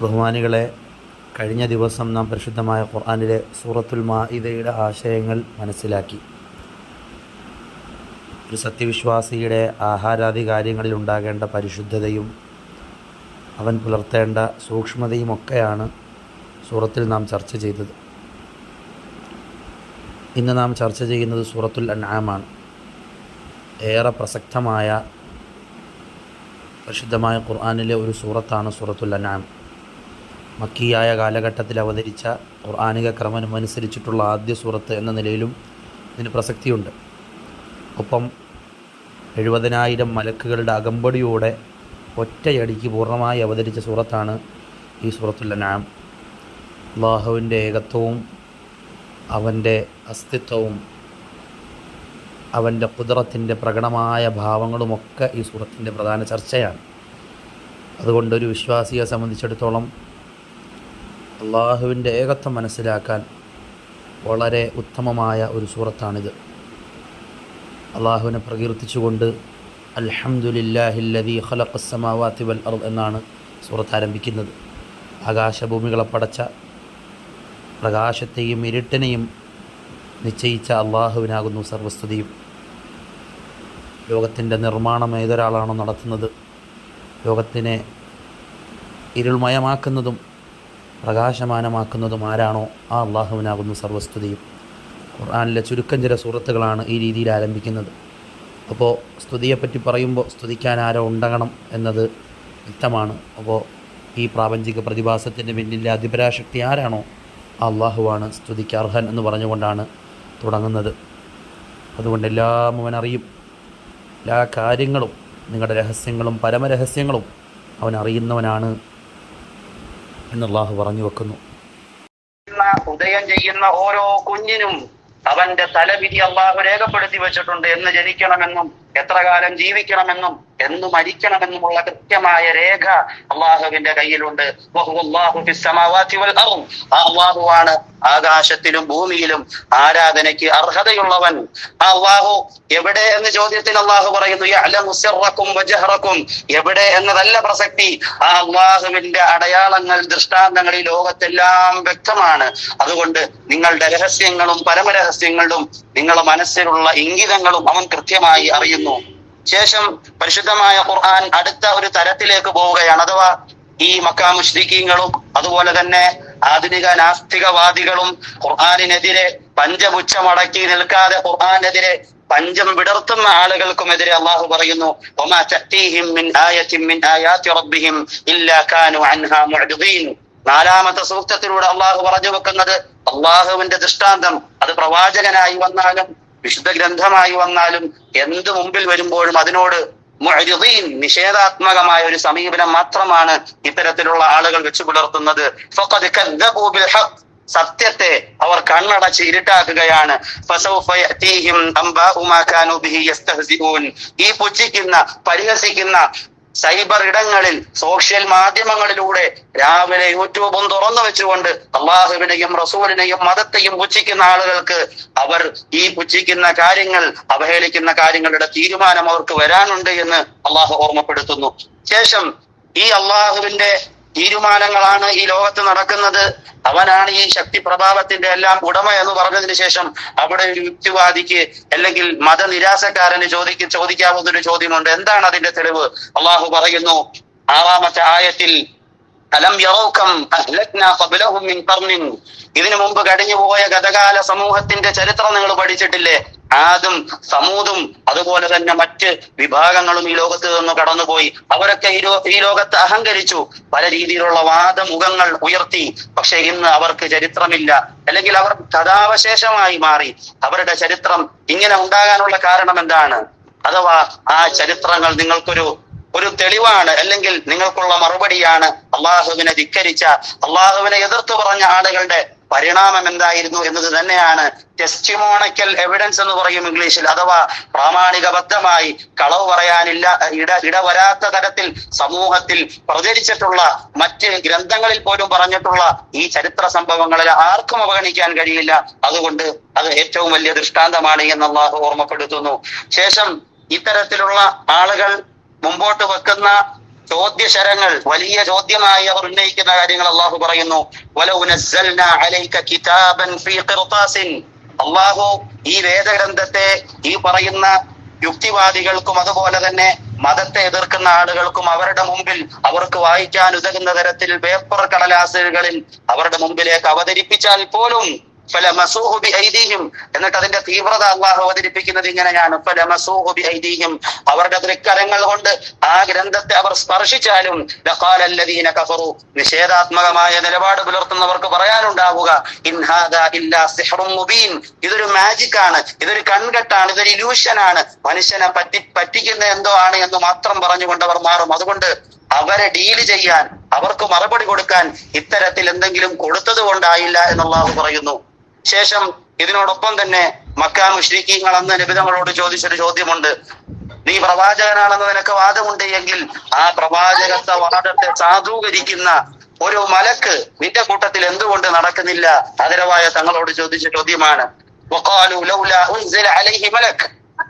ബഹുമാനികളെ, കഴിഞ്ഞ ദിവസം നാം പരിശുദ്ധമായ ഖുർആനിലെ സൂറത്തുൽ മാഇദയുടെ ആശയങ്ങൾ മനസ്സിലാക്കി. ഒരു സത്യവിശ്വാസിയുടെ ആഹാരാദി കാര്യങ്ങളിൽ ഉണ്ടാകേണ്ട പരിശുദ്ധതയും അവൻ പുലർത്തേണ്ട സൂക്ഷ്മതയുമൊക്കെയാണ് സൂറത്തിൽ നാം ചർച്ച ചെയ്തത്. ഇന്ന് നാം ചർച്ച ചെയ്യുന്നത് സൂറത്തുൽ അൻആമാണ്. ഏറെ പ്രസക്തമായ പരിശുദ്ധമായ ഖുർആനിലെ ഒരു സൂറത്താണ് സൂറത്തുൽ അൻആം. മക്കിയായ കാലഘട്ടത്തിൽ അവതരിച്ച ഖുർആനിക ക്രമമനുസരിച്ചിട്ടുള്ള ആദ്യ സൂറത്ത് എന്ന നിലയിലും ഇതിന് പ്രസക്തിയുണ്ട്. ഒപ്പം 70,000 മലക്കുകളുടെ അകമ്പടിയോടെ ഒറ്റയടിക്ക് പൂർണ്ണമായി അവതരിച്ച സൂറത്താണ് ഈ സൂറത്തുൽ അൻആം. അല്ലാഹുവിൻ്റെ ഏകത്വവും അവൻ്റെ അസ്തിത്വവും അവൻ്റെ ഖുദ്റത്തിൻ്റെ പ്രകടമായ ഭാവങ്ങളുമൊക്കെ ഈ സൂറത്തിൻ്റെ പ്രധാന ചർച്ചയാണ്. അതുകൊണ്ടൊരു വിശ്വാസിയെ സംബന്ധിച്ചിടത്തോളം അള്ളാഹുവിൻ്റെ ഏകത്വം മനസ്സിലാക്കാൻ വളരെ ഉത്തമമായ ഒരു സൂറത്താണിത്. അള്ളാഹുവിനെ പ്രകീർത്തിച്ചുകൊണ്ട് അൽഹംദുലില്ലാഹില്ലദീ ഖലഖസ് സമാവാതി വൽ അർദ് എന്നാണ് സൂറത്ത് ആരംഭിക്കുന്നത്. ആകാശഭൂമികളെ പടച്ച, പ്രകാശത്തെയും ഇരുട്ടിനെയും നിശ്ചയിച്ച അള്ളാഹുവിനാകുന്നു സർവസ്തുതിയും. ലോകത്തിൻ്റെ നിർമ്മാണം ഏതൊരാളാണോ നടത്തുന്നത്, ലോകത്തിനെ ഇരുൾമയമാക്കുന്നതും പ്രകാശമാനമാക്കുന്നതും ആരാണോ ആ അള്ളാഹുവിനാകുന്നു സർവസ്തുതിയും. ഖുർആനിലെ ചുരുക്കം ചില സൂറത്തുകളാണ് ഈ രീതിയിൽ ആരംഭിക്കുന്നത്. അപ്പോൾ സ്തുതിയെപ്പറ്റി പറയുമ്പോൾ സ്തുതിക്കാൻ ആരോ ഉണ്ടാകണം എന്നത് വ്യക്തമാണ്. അപ്പോൾ ഈ പ്രാപഞ്ചിക പ്രതിഭാസത്തിൻ്റെ പിന്നിലെ അതിപരാശക്തി ആരാണോ ആ അള്ളാഹുവാണ് സ്തുതിക്ക് അർഹൻ എന്ന് പറഞ്ഞുകൊണ്ടാണ് തുടങ്ങുന്നത്. അതുകൊണ്ട് എല്ലാം അവൻ അറിയും, എല്ലാ കാര്യങ്ങളും, നിങ്ങളുടെ രഹസ്യങ്ങളും പരമരഹസ്യങ്ങളും അവൻ അറിയുന്നവനാണ് എന്ന് അല്ലാഹു പറഞ്ഞു വെക്കുന്നു. ഉദയം ചെയ്യുന്ന ഓരോ കുഞ്ഞിനും അവന്റെ തലവിധി അള്ളാഹു രേഖപ്പെടുത്തി വെച്ചിട്ടുണ്ട്. എന്ന് ജനിക്കണമെന്നും എത്ര കാലം ജീവിക്കണമെന്നും എന്ന് മരിക്കണമെന്നുമുള്ള കൃത്യമായ രേഖ അള്ളാഹുവിന്റെ കയ്യിലുണ്ട്. അള്ളാഹുവാണ് ആകാശത്തിലും ഭൂമിയിലും ആരാധനയ്ക്ക് അർഹതയുള്ളവൻ. അള്ളാഹു എവിടെ എന്ന ചോദ്യത്തിന് അള്ളാഹു പറയുന്നു യഅലമു സിർറക്കും വജഹറക്കും. എവിടെ എന്നതല്ല പ്രസക്തി, ആ അള്ളാഹുവിന്റെ അടയാളങ്ങൾ, ദൃഷ്ടാന്തങ്ങൾ ഈ ലോകത്തെല്ലാം വ്യക്തമാണ്. അതുകൊണ്ട് നിങ്ങളുടെ രഹസ്യങ്ങളും പരമരഹസ്യങ്ങളും നിങ്ങളുടെ മനസ്സിലുള്ള ഇംഗിതങ്ങളും അവൻ കൃത്യമായി അറിയുന്നു. ശേഷം പരിശുദ്ധമായ ഖുർആൻ അടുത്ത ഒരു തരത്തിലേക്ക് പോവുകയാണ്. അഥവാ ഈ മക്കാ മുശ്രിക്കീങ്ങളും അതുപോലെ തന്നെ ആധുനിക നാസ്തികവാദികളും ഖുർആനിനെതിരെ പഞ്ചപുച്ഛമടക്കി നിൽക്കാതെ ഖുർആനെതിരെ പഞ്ചം വിടർത്തുന്ന ആളുകൾക്കുമെതിരെ അള്ളാഹു പറയുന്നു വമാ തഅതീഹിം മിൻ ആയത്തിൻ മിൻ ആയാതി റബ്ബിഹിം ഇല്ലാ കാനൂ അൻഹാ മുഅ്രിദീൻ. 4-ാമത്തെ സൂക്തത്തിലൂടെ അള്ളാഹു പറഞ്ഞു വെക്കുന്നത് അള്ളാഹുവിന്റെ ദൃഷ്ടാന്തം അത് പ്രവാചകനായി വന്നാലും വിശുദ്ധ ഗ്രന്ഥമായി വന്നാലും എന്ത് മുമ്പിൽ വരുമ്പോഴും അതിനോട് മുഅ്രിദീൻ, നിഷേധാത്മകമായ ഒരു സമീപനം മാത്രമാണ് ഇത്തരത്തിലുള്ള ആളുകൾ വെച്ചു പുലർത്തുന്നത്. ഫഖദ് കദ്ദബൂ ബിൽ ഹഖ്, സത്യത്തെ അവർ കണ്ണടച്ച് ഇരുട്ടാക്കുകയാണ്. ഫസൗഫ യഅതീഹിം അംബാഉ മാ കാനൂ ബിഹി യസ്തഹ്സിഊൻ. ഈ പുച്ഛിക്കുന്ന, പരിഹസിക്കുന്ന സൈബർ ഇടങ്ങളിൽ, സോഷ്യൽ മാധ്യമങ്ങളിലൂടെ രാവിലെ യൂട്യൂബും തുറന്നു വെച്ചുകൊണ്ട് അള്ളാഹുവിനെയും റസൂലിനെയും മതത്തെയും പുച്ഛിക്കുന്ന ആളുകൾക്ക് അവർ ഈ പുച്ഛിക്കുന്ന കാര്യങ്ങൾ, അവഹേളിക്കുന്ന കാര്യങ്ങളുടെ തീരുമാനം അവർക്ക് വരാനുണ്ട് എന്ന് അള്ളാഹു ഓർമ്മപ്പെടുത്തുന്നു. ശേഷം ഈ അള്ളാഹുവിന്റെ തീരുമാനങ്ങളാണ് ഈ ലോകത്ത് നടക്കുന്നത്, അവനാണ് ഈ ശക്തി പ്രഭാവത്തിന്റെ എല്ലാം ഉടമ എന്ന് പറഞ്ഞതിന് ശേഷം അവിടെ ഒരു യുക്തിവാദിക്ക് അല്ലെങ്കിൽ മതനിരാസക്കാരന് ചോദിക്കാവുന്ന ഒരു ചോദ്യമുണ്ട്. എന്താണ് അതിന്റെ തെളിവ്? അള്ളാഹു പറയുന്നു 6-ാമത്തെ ആയത്തിൽ അലം യറൗകം അഹ്ലക്നാ ഖബ്ലഹും മിൻ ഖർനിൻ. ഇതിനു മുമ്പ് കഴിഞ്ഞുപോയ ഗതകാല സമൂഹത്തിന്റെ ചരിത്രം നിങ്ങൾ പഠിച്ചിട്ടില്ലേ? ആദും സമൂദും അതുപോലെ തന്നെ മറ്റ് വിഭാഗങ്ങളും ഈ ലോകത്ത് നിന്ന് കടന്നുപോയി. അവരൊക്കെ ഈ ലോകത്ത് അഹങ്കരിച്ചു, പല രീതിയിലുള്ള വാദമുഖങ്ങൾ ഉയർത്തി. പക്ഷെ ഇന്ന് അവർക്ക് ചരിത്രമില്ല, അല്ലെങ്കിൽ അവർ കഥാവശേഷമായി മാറി. അവരുടെ ചരിത്രം ഇങ്ങനെ ഉണ്ടാകാനുള്ള കാരണം എന്താണ്? അഥവാ ആ ചരിത്രങ്ങൾ നിങ്ങൾക്കൊരു തെളിവാണ്, അല്ലെങ്കിൽ നിങ്ങൾക്കുള്ള മറുപടിയാണ്. അള്ളാഹുവിനെ ധിക്കരിച്ച, അള്ളാഹുവിനെ എതിർത്ത് പറഞ്ഞ ആളുകളുടെ പരിണാമം എന്തായിരുന്നു എന്നത് തന്നെയാണ് ടെസ്റ്റിമോണിക്കൽ എവിഡൻസ് എന്ന് പറയും ഇംഗ്ലീഷിൽ. അഥവാ പ്രാമാണികബദ്ധമായി കളവ് പറയാനില്ല ഇടവരാത്ത തരത്തിൽ സമൂഹത്തിൽ പ്രചരിച്ചിട്ടുള്ള, മറ്റ് ഗ്രന്ഥങ്ങളിൽ പോലും പറഞ്ഞിട്ടുള്ള ഈ ചരിത്ര സംഭവങ്ങളിൽ ആർക്കും അവഗണിക്കാൻ കഴിയില്ല. അതുകൊണ്ട് അത് ഏറ്റവും വലിയ ദൃഷ്ടാന്തമാണ് എന്ന് അള്ളാഹു ഓർമ്മപ്പെടുത്തുന്നു. ശേഷം ഇത്തരത്തിലുള്ള ആളുകൾ മുമ്പോട്ട് വെക്കുന്ന ചോദ്യശരങ്ങൾ, വലിയ ചോദ്യമായി അവർ ഉന്നയിക്കുന്ന കാര്യങ്ങൾ അള്ളാഹു പറയുന്നു. വലൗ നസ്സൽനാ അലൈക കിതാബൻ ഫീ ഖിർതാസിൻ. അള്ളാഹു ഈ വേദഗ്രന്ഥത്തെ ഈ പറയുന്ന യുക്തിവാദികൾക്കും അതുപോലെ തന്നെ മതത്തെ എതിർക്കുന്ന ആളുകൾക്കും അവരുടെ മുമ്പിൽ അവർക്ക് വായിക്കാൻ ഉതകുന്ന തരത്തിൽ പേപ്പർ കടലാസുകളിൽ അവരുടെ മുമ്പിലേക്ക് അവതരിപ്പിച്ചാൽ പോലും ഫലമസൂഹു ബിഐദീഹിം, എന്നിട്ട് അതിന്റെ തീവ്രത അള്ളാഹു അവതരിപ്പിക്കുന്നത് ഇങ്ങനെയാണ്. ഫലമസൂഹു ബിഐദീഹിം, അവരുടെ തൃക്കരങ്ങൾ കൊണ്ട് ആ ഗ്രന്ഥത്തെ അവർ സ്പർശിച്ചാലും ലഖാല അല്ലദീന കഫറു, നിഷേധാത്മകമായ നിലപാട് പുലർത്തുന്നവർക്ക് പറയാനുണ്ടാവുക ഇൻ ഹാദാ ഇല്ലാ സിഹ്റുൻ മുബീൻ, ഇതൊരു മാജിക് ആണ്, ഇതൊരു കൺകെട്ടാണ്, ഇതൊരു ഇലൂഷൻ ആണ്, മനുഷ്യനെ പറ്റിക്കുന്ന എന്തോ ആണ് എന്ന് മാത്രം പറഞ്ഞുകൊണ്ട് അവർ മാറും. അതുകൊണ്ട് അവരെ ഡീല് ചെയ്യാൻ, അവർക്ക് മറുപടി കൊടുക്കാൻ ഇത്തരത്തിൽ എന്തെങ്കിലും കൊടുത്തത് കൊണ്ടായില്ല എന്നുള്ളാഹു പറയുന്നു. ശേഷം ഇതിനോടൊപ്പം തന്നെ മക്കാ മുശ്രിക്കീങ്ങൾ അന്ന് നബി തങ്ങളോട് ചോദിച്ചൊരു ചോദ്യമുണ്ട്. നീ പ്രവാചകനാണെന്ന് നിനക്ക് വാദമുണ്ട് എങ്കിൽ ആ പ്രവാചകത്വ വാദത്തെ സാധൂകരിക്കുന്ന ഒരു മലക്ക് നിന്റെ കൂട്ടത്തിൽ എന്തുകൊണ്ട് നടക്കുന്നില്ല? ആദരവായ തങ്ങളോട് ചോദിച്ച ചോദ്യമാണ്. വഖാലു ലൗലാ ഉൻസില അലൈഹി മലക്,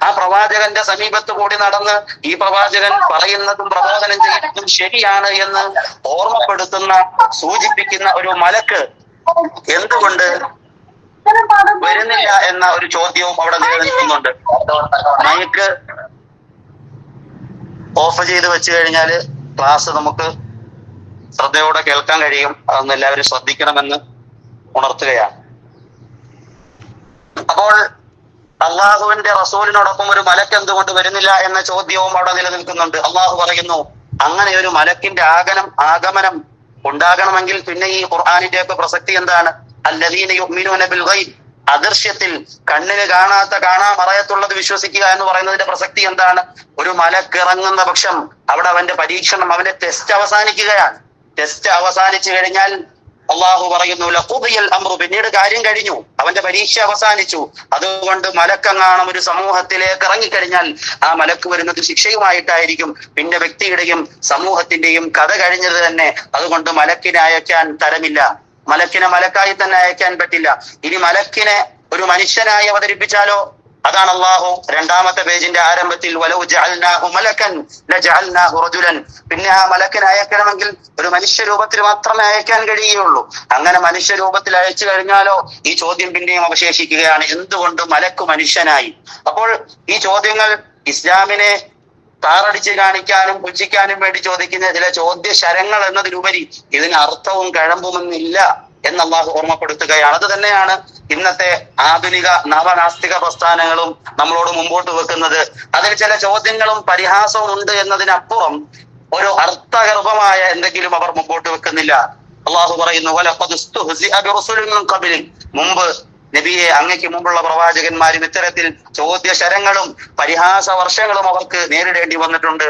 ആ പ്രവാചകന്റെ സമീപത്ത് കൂടി നടന്ന് ഈ പ്രവാചകൻ പറയുന്നതും പ്രബോധനം ചെയ്യുന്നതും ശരിയാണ് എന്ന് ഓർമ്മപ്പെടുത്തുന്ന, സൂചിപ്പിക്കുന്ന ഒരു മലക്ക് എന്തുകൊണ്ട് വരുന്നില്ല എന്ന ഒരു ചോദ്യവും അവിടെ നിലനിൽക്കുന്നുണ്ട്. മൈക്ക് ഓഫ് ചെയ്ത് വെച്ച് കഴിഞ്ഞാല് ക്ലാസ് നമുക്ക് ശ്രദ്ധയോടെ കേൾക്കാൻ കഴിയും. അതൊന്ന് എല്ലാവരും ശ്രദ്ധിക്കണമെന്ന് ഉണർത്തുകയാണ്. അപ്പോൾ അള്ളാഹുവിന്റെ റസൂലിനോടൊപ്പം ഒരു മലക്ക് എന്തുകൊണ്ട് വരുന്നില്ല എന്ന ചോദ്യവും അവിടെ നിലനിൽക്കുന്നുണ്ട്. അള്ളാഹു പറയുന്നു, അങ്ങനെ ഒരു മലക്കിന്റെ ആഗമനം ഉണ്ടാകണമെങ്കിൽ പിന്നെ ഈ ഖുർആനിന്റെ ഒക്കെ പ്രസക്തി എന്താണ്? അല്ലദീന യുഅ്മിനൂന ബിൽ ഗൈബ്, അദൃശ്യത്തിൽ കണ്ണിന് കാണാമറയത്തുള്ളത് വിശ്വസിക്കുക എന്ന് പറയുന്നതിന്റെ പ്രസക്തി എന്താണ്? ഒരു മലക്ക് ഇറങ്ങുന്ന പക്ഷം അവിടെ അവന്റെ പരീക്ഷണം, അവന്റെ ടെസ്റ്റ് അവസാനിക്കുകയാണ്. ടെസ്റ്റ് അവസാനിച്ചു കഴിഞ്ഞാൽ അള്ളാഹു പറയുന്നു ലഖുദിയൽ അംറു, പിന്നീട് കാര്യം കഴിഞ്ഞു, അവന്റെ പരീക്ഷ അവസാനിച്ചു. അതുകൊണ്ട് മലക്കങ്ങാണം ഒരു സമൂഹത്തിലേക്ക് ഇറങ്ങിക്കഴിഞ്ഞാൽ ആ മലക്ക് വരുന്നത് ശിക്ഷയുമായിട്ടായിരിക്കും. പിന്നെ വ്യക്തിയുടെയും സമൂഹത്തിന്റെയും കഥ കഴിഞ്ഞത് തന്നെ. അതുകൊണ്ട് മലക്കിനെ അയക്കാൻ തരമില്ല, മലക്കിനെ മലക്കായി തന്നെ അയക്കാൻ പറ്റില്ല. ഇനി മലക്കിനെ ഒരു മനുഷ്യനായി അവതരിപ്പിച്ചാലോ? അതാണ് അള്ളാഹു രണ്ടാമത്തെ പേജിന്റെ ആരംഭത്തിൽ വലൗ ജഅൽനാഹു മലക്കൻ ലജഅൽനാഹു റജുലൻ, പിന്നെ ആ മലക്കിനെ അയക്കണമെങ്കിൽ ഒരു മനുഷ്യ രൂപത്തിൽ മാത്രമേ അയക്കാൻ കഴിയുകയുള്ളൂ. അങ്ങനെ മനുഷ്യ രൂപത്തിൽ അയച്ചു കഴിഞ്ഞാലോ ഈ ചോദ്യം പിന്നെയും അവശേഷിക്കുകയാണ്, എന്തുകൊണ്ട് മലക്ക് മനുഷ്യനായി? അപ്പോൾ ഈ ചോദ്യങ്ങൾ ഇസ്ലാമിനെ താറടിച്ച് കാണിക്കാനും പുച്ഛിക്കാനും വേണ്ടി ചോദിക്കുന്ന ചില ചോദ്യശരങ്ങൾ എന്നതിലുപരി ഇതിന് അർത്ഥവും കഴമ്പുമെന്നില്ല എന്ന് അള്ളാഹു ഓർമ്മപ്പെടുത്തുകയാണ്. അത് തന്നെയാണ് ഇന്നത്തെ ആധുനിക നവനാസ്തിക പ്രസ്ഥാനങ്ങളും നമ്മളോട് മുമ്പോട്ട് വെക്കുന്നത്. അതിൽ ചില ചോദ്യങ്ങളും പരിഹാസവും ഉണ്ട് എന്നതിനപ്പുറം ഒരു അർത്ഥഗർഭമായ എന്തെങ്കിലും അവർ മുമ്പോട്ട് വെക്കുന്നില്ല. അള്ളാഹു പറയുന്നു, വലഖദ് ഇസ്തുഹ്സിഅ ബിറസുലിൻ മിൻ ഖബ്ലിക്, മുമ്പ് നബിയെ അങ്ങയ്ക്ക് മുമ്പുള്ള പ്രവാചകന്മാരും ഇത്തരത്തിൽ ചോദ്യശരങ്ങളും പരിഹാസ വർഷങ്ങളും അവർക്ക് നേരിടേണ്ടി വന്നിട്ടുണ്ട്.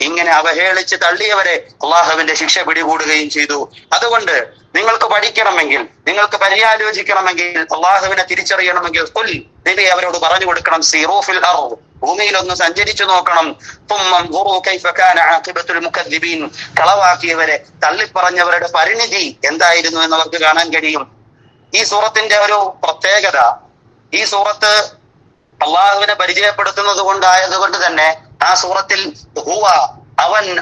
ഇങ്ങനെ അവഹേളിച്ച് തള്ളിയവരെ അള്ളാഹുവിന്റെ ശിക്ഷ പിടികൂടുകയും ചെയ്തു. അതുകൊണ്ട് നിങ്ങൾക്ക് പഠിക്കണമെങ്കിൽ, നിങ്ങൾക്ക് പര്യാലോചിക്കണമെങ്കിൽ, അള്ളാഹുവിനെ തിരിച്ചറിയണമെങ്കിൽ നബി അവരോട് പറഞ്ഞു കൊടുക്കണം, സീറൂ ഫിൽ അർദ്, ഭൂമിയിലൊന്ന് സഞ്ചരിച്ചു നോക്കണം. കളവാക്കിയവരെ, തള്ളിപ്പറഞ്ഞവരുടെ പരിണിതി എന്തായിരുന്നു എന്ന് അവർക്ക് കാണാൻ കഴിയും. ഈ സൂറത്തിന്റെ ഒരു പ്രത്യേകത, ഈ സൂറത്ത് അള്ളാഹുവിനെ പരിചയപ്പെടുത്തുന്നത് കൊണ്ടായതുകൊണ്ട് തന്നെ ആ സൂറത്തിൽ ഹുവ,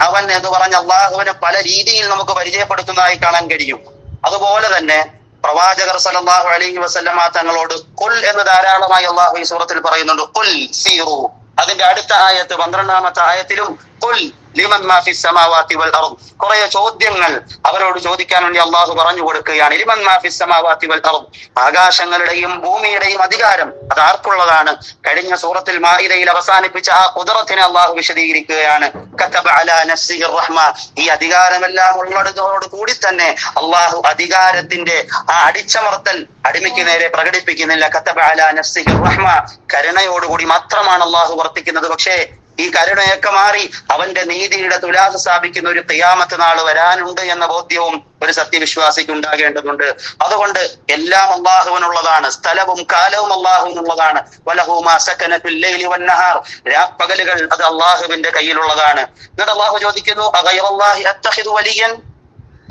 അവൻ എന്ന് പറഞ്ഞ അള്ളാഹുവിനെ പല രീതിയിൽ നമുക്ക് പരിചയപ്പെടുത്തുന്നതായി കാണാൻ കഴിയും. അതുപോലെ തന്നെ പ്രവാചകർ സല്ലല്ലാഹു അലൈഹി വസല്ലമ തങ്ങളോട് ഖുൽ എന്ന് ധാരാളമായി അള്ളാഹു ഈ സൂറത്തിൽ പറയുന്നുണ്ട്. ഖുൽ സീറു, അതിന്റെ അടുത്ത ആയത്ത് 12ാമത്തെ ആയത്തിലും ഖുൽ ലിമൻ മാ ഫിസ് സമാവാതി വൽ അർദ്, കുറെ ചോദ്യങ്ങൾ അവരോട് ചോദിക്കാൻ വേണ്ടി അള്ളാഹു പറഞ്ഞു കൊടുക്കുകയാണ്. ലിമൻ മാ ഫിസ് സമാവാതി വൽ അർദ്, ആകാശങ്ങളുടെയും ഭൂമിയുടെയും അധികാരം അത് ആർക്കുള്ളതാണ്? കഴിഞ്ഞ സൂറത്തിൽ മാഇദയിൽ അവസാനിപ്പിച്ച ആ ഖുദ്റത്തിനെ അള്ളാഹു വിശദീകരിക്കുകയാണ്. കതബ അലാ നഫ്സിഹി റഹ്മ, ഈ അധികാരമെല്ലാം ഉള്ളതോട് കൂടി തന്നെ അള്ളാഹു അധികാരത്തിന്റെ ആ അടിച്ചമർത്തൽ അടിമയ്ക്ക് നേരെ പ്രകടിപ്പിക്കുന്നില്ല. കതബ അലാ നഫ്സിഹി റഹ്മ, കരുണയോടുകൂടി മാത്രമാണ് അള്ളാഹു വർത്തിക്കുന്നത്. പക്ഷേ ഈ കരുണയൊക്കെ മാറി അവന്റെ നീതിയുടെ തുലാസ് സ്ഥാപിക്കുന്ന ഒരു ഖിയാമത്ത് നാൾ വരാനുണ്ട് എന്ന ബോധ്യവും ഒരു സത്യവിശ്വാസിക്ക് ഉണ്ടാകേണ്ടതുണ്ട്. അതുകൊണ്ട് എല്ലാം അള്ളാഹുവിനുള്ളതാണ്, സ്ഥലവും കാലവും അള്ളാഹുവിനുള്ളതാണ്. വലഹു മാ സകന ഫിൽ ലൈലി വന്നഹാർ, രാപ്പകലുകൾ അത് അള്ളാഹുവിന്റെ കയ്യിലുള്ളതാണ്. എന്നിട്ട് അള്ളാഹു ചോദിക്കുന്നു, അഗൈറല്ലാഹി അത്തഖിദു വലിയൻ,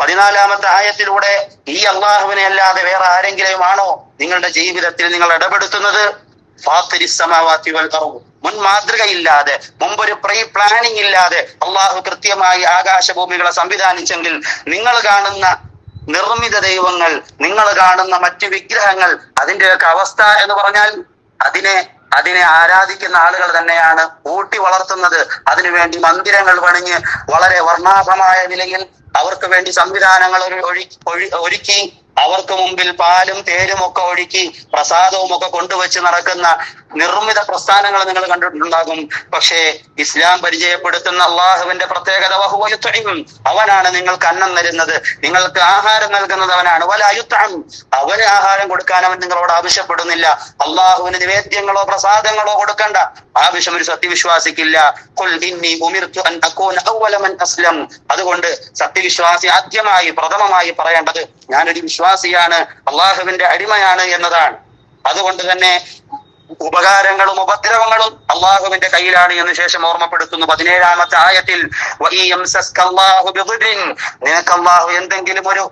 14ാമത്തെ ആയത്തിലൂടെ ഈ അള്ളാഹുവിനെ അല്ലാതെ വേറെ ആരെങ്കിലും ആണോ നിങ്ങളുടെ ജീവിതത്തിൽ നിങ്ങൾ ഇടപെടുത്തുന്നത്? ഫാത്തിരിസ് സമാവാതി വൽ അർദ്, മുൻ മാതൃകയില്ലാതെ, മുമ്പൊരു പ്രീ പ്ലാനിങ് ഇല്ലാതെ അള്ളാഹു കൃത്യമായി ആകാശഭൂമികളെ സംവിധാനിച്ചെങ്കിൽ നിങ്ങൾ കാണുന്ന നിർമ്മിത ദൈവങ്ങൾ, നിങ്ങൾ കാണുന്ന മറ്റു വിഗ്രഹങ്ങൾ, അതിന്റെയൊക്കെ അവസ്ഥ എന്ന് പറഞ്ഞാൽ അതിനെ ആരാധിക്കുന്ന ആളുകൾ തന്നെയാണ് ഊട്ടി വളർത്തുന്നത്. അതിനുവേണ്ടി മന്ദിരങ്ങൾ പണിഞ്ഞ് വളരെ വർണ്ണാഭമായ നിലയിൽ അവർക്ക് വേണ്ടി സംവിധാനങ്ങൾ ഒരുക്കി അവർക്ക് മുമ്പിൽ പാലും തേരും ഒക്കെ ഒഴുക്കി പ്രസാദവും ഒക്കെ കൊണ്ടുവച്ച് നടക്കുന്ന നിർമ്മിത പ്രസ്ഥാനങ്ങൾ നിങ്ങൾ കണ്ടിട്ടുണ്ടാകും. പക്ഷേ ഇസ്ലാം പരിചയപ്പെടുത്തുന്ന അള്ളാഹുവിന്റെ പ്രത്യേകത വഹുവ യുത്ഇം, അവനാണ് നിങ്ങൾക്ക് അന്നം തരുന്നത്, നിങ്ങൾക്ക് ആഹാരം നൽകുന്നത് അവനാണ്. വലാ യുത്അം, അവന് ആഹാരം കൊടുക്കാൻ അവൻ നിങ്ങളോട് ആവശ്യപ്പെടുന്നില്ല. അള്ളാഹുവിന് നിവേദ്യങ്ങളോ പ്രസാദങ്ങളോ കൊടുക്കണ്ട ആവശ്യം ഒരു സത്യവിശ്വാസിക്കില്ല. ഖുൽ ഇന്നി ഉമിർതു അൻ അകൂന അവ്വല മൻ അസ്ലം, അതുകൊണ്ട് സത്യവിശ്വാസി ആദ്യമായി പ്രഥമമായി പറയേണ്ടത് ഞാനൊരു വിശ്വാസിയാണ്, അള്ളാഹുവിന്റെ അടിമയാണ് എന്നതാണ്. അതുകൊണ്ട് തന്നെ ഉപകാരങ്ങളും ഉപദ്രവങ്ങളും അള്ളാഹുവിന്റെ കയ്യിലാണ് എന്ന് ശേഷം ഓർമ്മപ്പെടുത്തുന്നു 17-ാമത്തെ ആയത്തിൽ. നിനക്ക് അള്ളാഹു എന്തെങ്കിലും ഒരു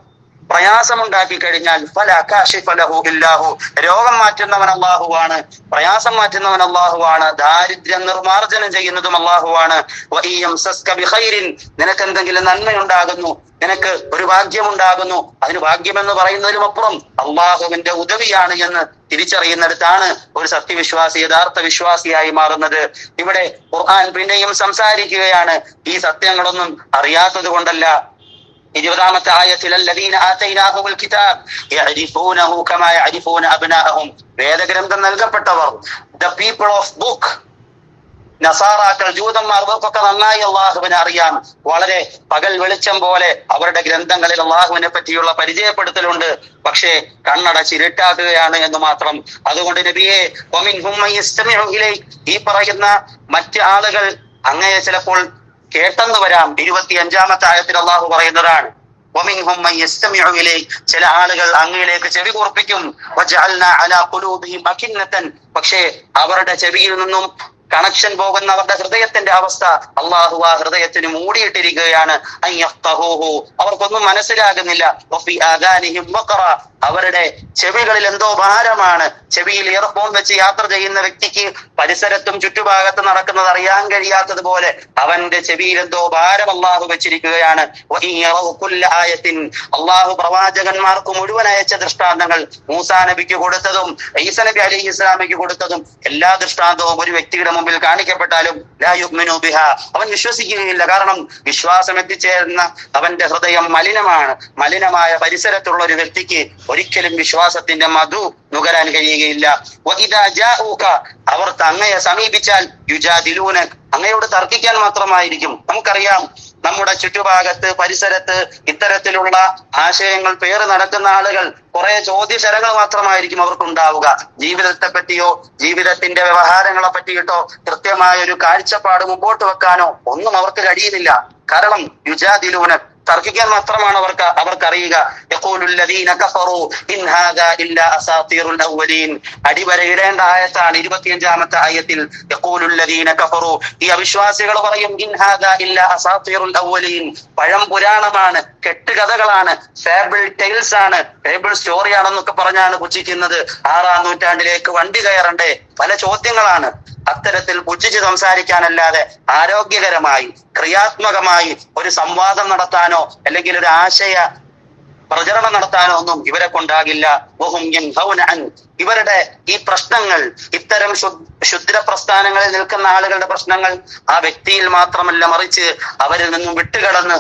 പ്രയാസമുണ്ടാക്കി കഴിഞ്ഞാൽ ഫലാ കാശിഫ ലഹു ഇല്ലാഹു, രോഗം മാറ്റുന്നവൻ അള്ളാഹുവാണ്, പ്രയാസം മാറ്റുന്നവൻ അള്ളാഹുവാണ്, ദാരിദ്ര്യം നിർമാർജനം ചെയ്യുന്നതും അള്ളാഹുവാണ്. നിനക്ക് എന്തെങ്കിലും നന്മയുണ്ടാകുന്നു, നിനക്ക് ഒരു ഭാഗ്യമുണ്ടാകുന്നു, അതിന് ഭാഗ്യമെന്ന് പറയുന്നതിലും അപ്പുറം അള്ളാഹുവിന്റെ ഉദവിയാണ് എന്ന് തിരിച്ചറിയുന്നിടത്താണ് ഒരു സത്യവിശ്വാസി യഥാർത്ഥ വിശ്വാസിയായി മാറുന്നത്. ഇവിടെ ഖുർആൻ പിന്നെയും സംസാരിക്കുകയാണ്, ഈ സത്യങ്ങളൊന്നും അറിയാത്തത് കൊണ്ടല്ല. 20-ാമത്തെ ആയത്തിൽ അല്ലദീന ആതൈനാഹുൽ കിതാബ് യഅരിഫൂനഹു കമാ യഅരിഫൂന അബ്നാഅഹും, വേദഗ്രന്ഥം നൽകപ്പെട്ടവർ, ദ പീപ്പിൾ ഓഫ് ബുക്ക്, നസാറാക്കൾ, ജൂതന്മാർ, ഇവർക്കൊക്കെ നന്നായി അള്ളാഹുവിനെ അറിയാം. വളരെ പകൽ വെളിച്ചം പോലെ അവരുടെ ഗ്രന്ഥങ്ങളിൽ അള്ളാഹുവിനെ പറ്റിയുള്ള പരിചയപ്പെടുത്തലുണ്ട്. പക്ഷേ കണ്ണടച്ചിരുട്ടാക്കുകയാണ് എന്ന് മാത്രം. അതുകൊണ്ട് നബിയെ വമിൻഹും മൻ യസ്തമിഉ ഇലൈക്, ഈ പറയുന്ന മറ്റ് ആളുകൾ അങ്ങയെ ചിലപ്പോൾ കേട്ടെന്ന് വരാം. 25-ാമത്തെ ആയത്തിൽ അള്ളാഹു പറയുന്നതാണ് വമിൻഹും മൻ യസ്തമിഉ ഇലൈക്, ചില ആളുകൾ അങ്ങയിലേക്ക് ചെവി കൂർപ്പിക്കും. വജഅൽനാ അലാ ഖുലൂബിഹിം അകിന്നതൻ, പക്ഷേ അവരുടെ ചെവിയിൽ നിന്നും കണക്ഷൻ പോകുന്ന അവരുടെ ഹൃദയത്തിന്റെ അവസ്ഥ അള്ളാഹു ആ ഹൃദയത്തിന് മൂടിയിട്ടിരിക്കുകയാണ്. അവർക്കൊന്നും മനസ്സിലാകുന്നില്ല. അവരുടെ ചെവികളിൽ എന്തോ ഭാരമാണ്. ചെവിയിൽ ഇയർഫോൺ വെച്ച് യാത്ര ചെയ്യുന്ന വ്യക്തിക്ക് പരിസരത്തും ചുറ്റുഭാഗത്തും നടക്കുന്നത് അറിയാൻ കഴിയാത്തതുപോലെ അവന്റെ ചെവിയിൽ എന്തോ ഭാരം അള്ളാഹു വെച്ചിരിക്കുകയാണ്. അള്ളാഹു പ്രവാചകന്മാർക്ക് മുഴുവൻ അയച്ച ദൃഷ്ടാന്തങ്ങൾ, മൂസാ നബിക്ക് കൊടുത്തതും ഈസ നബി അലൈഹി ഇസ്ലാമിക്ക് കൊടുത്തതും എല്ലാ ദൃഷ്ടാന്തവും ഒരു വ്യക്തിയുടെ മുമ്പിൽ കാണിക്കപ്പെട്ടാലും ലാ യുഅ്മിനു ബിഹാ, അവൻ വിശ്വസിക്കുകയില്ല. കാരണം വിശ്വാസം എത്തിച്ചേരുന്ന അവന്റെ ഹൃദയം മലിനമാണ്. മലിനമായ പരിസരത്തുള്ള ഒരു വ്യക്തിക്ക് ഒരിക്കലും വിശ്വാസത്തിന്റെ മധു നുകരാൻ കഴിയുകയില്ല. വഇദാ ജാഊക, അവർ അങ്ങയെ സമീപിച്ചാൽ യുജാദിലൂനക, അങ്ങയോട് തർക്കിക്കാൻ മാത്രമായിരിക്കും. നമുക്കറിയാം നമ്മുടെ ചുറ്റുഭാഗത്ത് പരിസരത്ത് ഇത്തരത്തിലുള്ള ആശയങ്ങൾ പേര് നടക്കുന്ന ആളുകൾ കുറെ ചോദ്യശരങ്ങൾ മാത്രമായിരിക്കും അവർക്കുണ്ടാവുക. ജീവിതത്തെ പറ്റിയോ ജീവിതത്തിന്റെ വ്യവഹാരങ്ങളെ പറ്റിയിട്ടോ കൃത്യമായ ഒരു കാഴ്ചപ്പാട് മുമ്പോട്ട് വെക്കാനോ ഒന്നും അവർക്ക് കഴിയുന്നില്ല. കാരണം യുജാദിലൂന, തർക്കിക്കാൻ മാത്രമാണ് അവർക്കറിയുക. യഖൂലുല്ലദീന കഫറൂ ഇൻ ഹാദാ ഇല്ലാ അസാതീറുൽ അവ്വലീൻ, അടിവരയിടേണ്ട ആയത്താണ് 25-ാമത്തെ ആയത്തിൽ. യഖൂലുല്ലദീന കഫറൂ, ഈ അവിശ്വാസികൾ പറയും ഇൻ ഹാദാ ഇല്ലാ അസാതീറുൽ അവ്വലീൻ, പഴം പുരാണമാണ്, കെട്ടുകഥകളാണ്, ഫേബിൾ ടെയിൽസ് ആണ്, ഫേബിൾ സ്റ്റോറിയാണെന്നൊക്കെ പറഞ്ഞാണ് പുച്ഛിക്കുന്നത്. 6-ാം നൂറ്റാണ്ടിലേക്ക് വണ്ടി കയറണ്ടേ? പല ചോദ്യങ്ങളാണ്. അത്തരത്തിൽ പുച്ഛിച്ച് സംസാരിക്കാനല്ലാതെ ആരോഗ്യകരമായി ക്രിയാത്മകമായി ഒരു സംവാദം നടത്താനോ അല്ലെങ്കിൽ ഒരു ആശയ പ്രചരണം നടത്താനോ ഒന്നും ഇവരെ കൊണ്ടാകില്ല. ഇവരുടെ ഈ പ്രശ്നങ്ങൾ, ഇത്തരം ക്ഷുദ്ര പ്രസ്ഥാനങ്ങളിൽ നിൽക്കുന്ന ആളുകളുടെ പ്രശ്നങ്ങൾ ആ വ്യക്തിയിൽ മാത്രമല്ല, മറിച്ച് അവരിൽ നിന്നും വിട്ടുകടന്ന്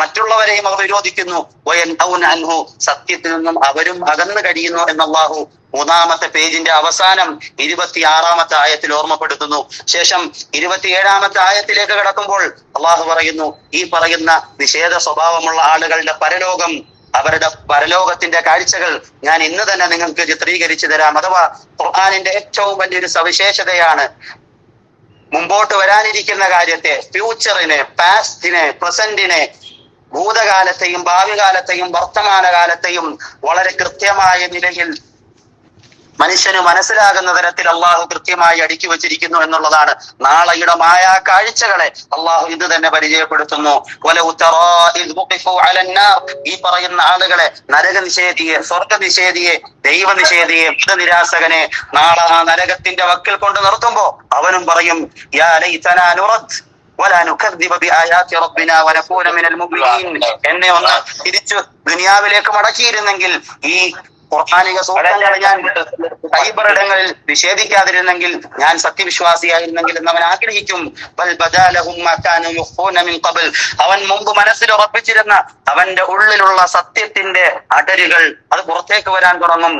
മറ്റുള്ളവരെയും അവർ വിരോധിക്കുന്നു. സത്യത്തിൽ നിന്നും അവരും അകന്നു കഴിയുന്നു എന്ന് അല്ലാഹു 3-ാമത്തെ പേജിന്റെ അവസാനം 26-ാമത്തെ ആയത്തിൽ ഓർമ്മപ്പെടുത്തുന്നു. ശേഷം 27-ാമത്തെ ആയത്തിലേക്ക് കടക്കുമ്പോൾ അള്ളാഹു പറയുന്നു, ഈ പറയുന്ന നിഷേധ സ്വഭാവമുള്ള ആളുകളുടെ പരലോകം, അവരുടെ പരലോകത്തിന്റെ കാഴ്ചകൾ ഞാൻ ഇന്ന് തന്നെ നിങ്ങൾക്ക് ചിത്രീകരിച്ചു തരാം. അഥവാ ഖുർആനിന്റെ ഏറ്റവും വലിയൊരു സവിശേഷതയാണ് മുമ്പോട്ട് വരാനിരിക്കുന്ന കാര്യത്തെ, ഫ്യൂച്ചറിനെ, പാസ്റ്റിനെ, പ്രസന്റിനെ, ഭൂതകാലത്തെയും ഭാവി കാലത്തെയും വർത്തമാനകാലത്തെയും വളരെ കൃത്യമായ നിലയിൽ മനുഷ്യന് മനസ്സിലാകുന്ന തരത്തിൽ അള്ളാഹു കൃത്യമായി അടുക്കി വെച്ചിരിക്കുന്നു എന്നുള്ളതാണ്. നാളെയുടെ മായാ കാഴ്ചകളെ അള്ളാഹു ഇത് തന്നെ പരിചയപ്പെടുത്തുന്നു. ഈ പറയുന്ന ആളുകളെ, നരക നിഷേധിയെ, സ്വർഗ നിഷേധിയെ, ദൈവ നിഷേധിയെ, നിരാസകനെ നാളെ ആ നരകത്തിന്റെ വക്കിൽ കൊണ്ട് നിർത്തുമ്പോ അവനും പറയും, യാ ലൈതനാ നുറദ് വലാ നുകദ്ദിബ ബിആയാതി റബ്ബിനാ വനകൂന മിനൽ മുഅ്മിനീൻ. എന്നെ ഒന്ന് തിരിച്ചു ദുനിയാവിലേക്ക് മടക്കിയിരുന്നെങ്കിൽ, ഈ ഖുർആനിക സൂക്തങ്ങളെ ഞാൻ സൈബറിടങ്ങളിൽ നിഷേധിക്കാതിരുന്നെങ്കിൽ, ഞാൻ സത്യവിശ്വാസിയായിരുന്നെങ്കിൽ എന്നവൻ ആഗ്രഹിക്കും. അവൻ മുമ്പ് മനസ്സിൽ ഉറപ്പിച്ചിരുന്ന അവന്റെ ഉള്ളിലുള്ള സത്യത്തിന്റെ അടരുകൾ അത് പുറത്തേക്ക് വരാൻ തുടങ്ങും.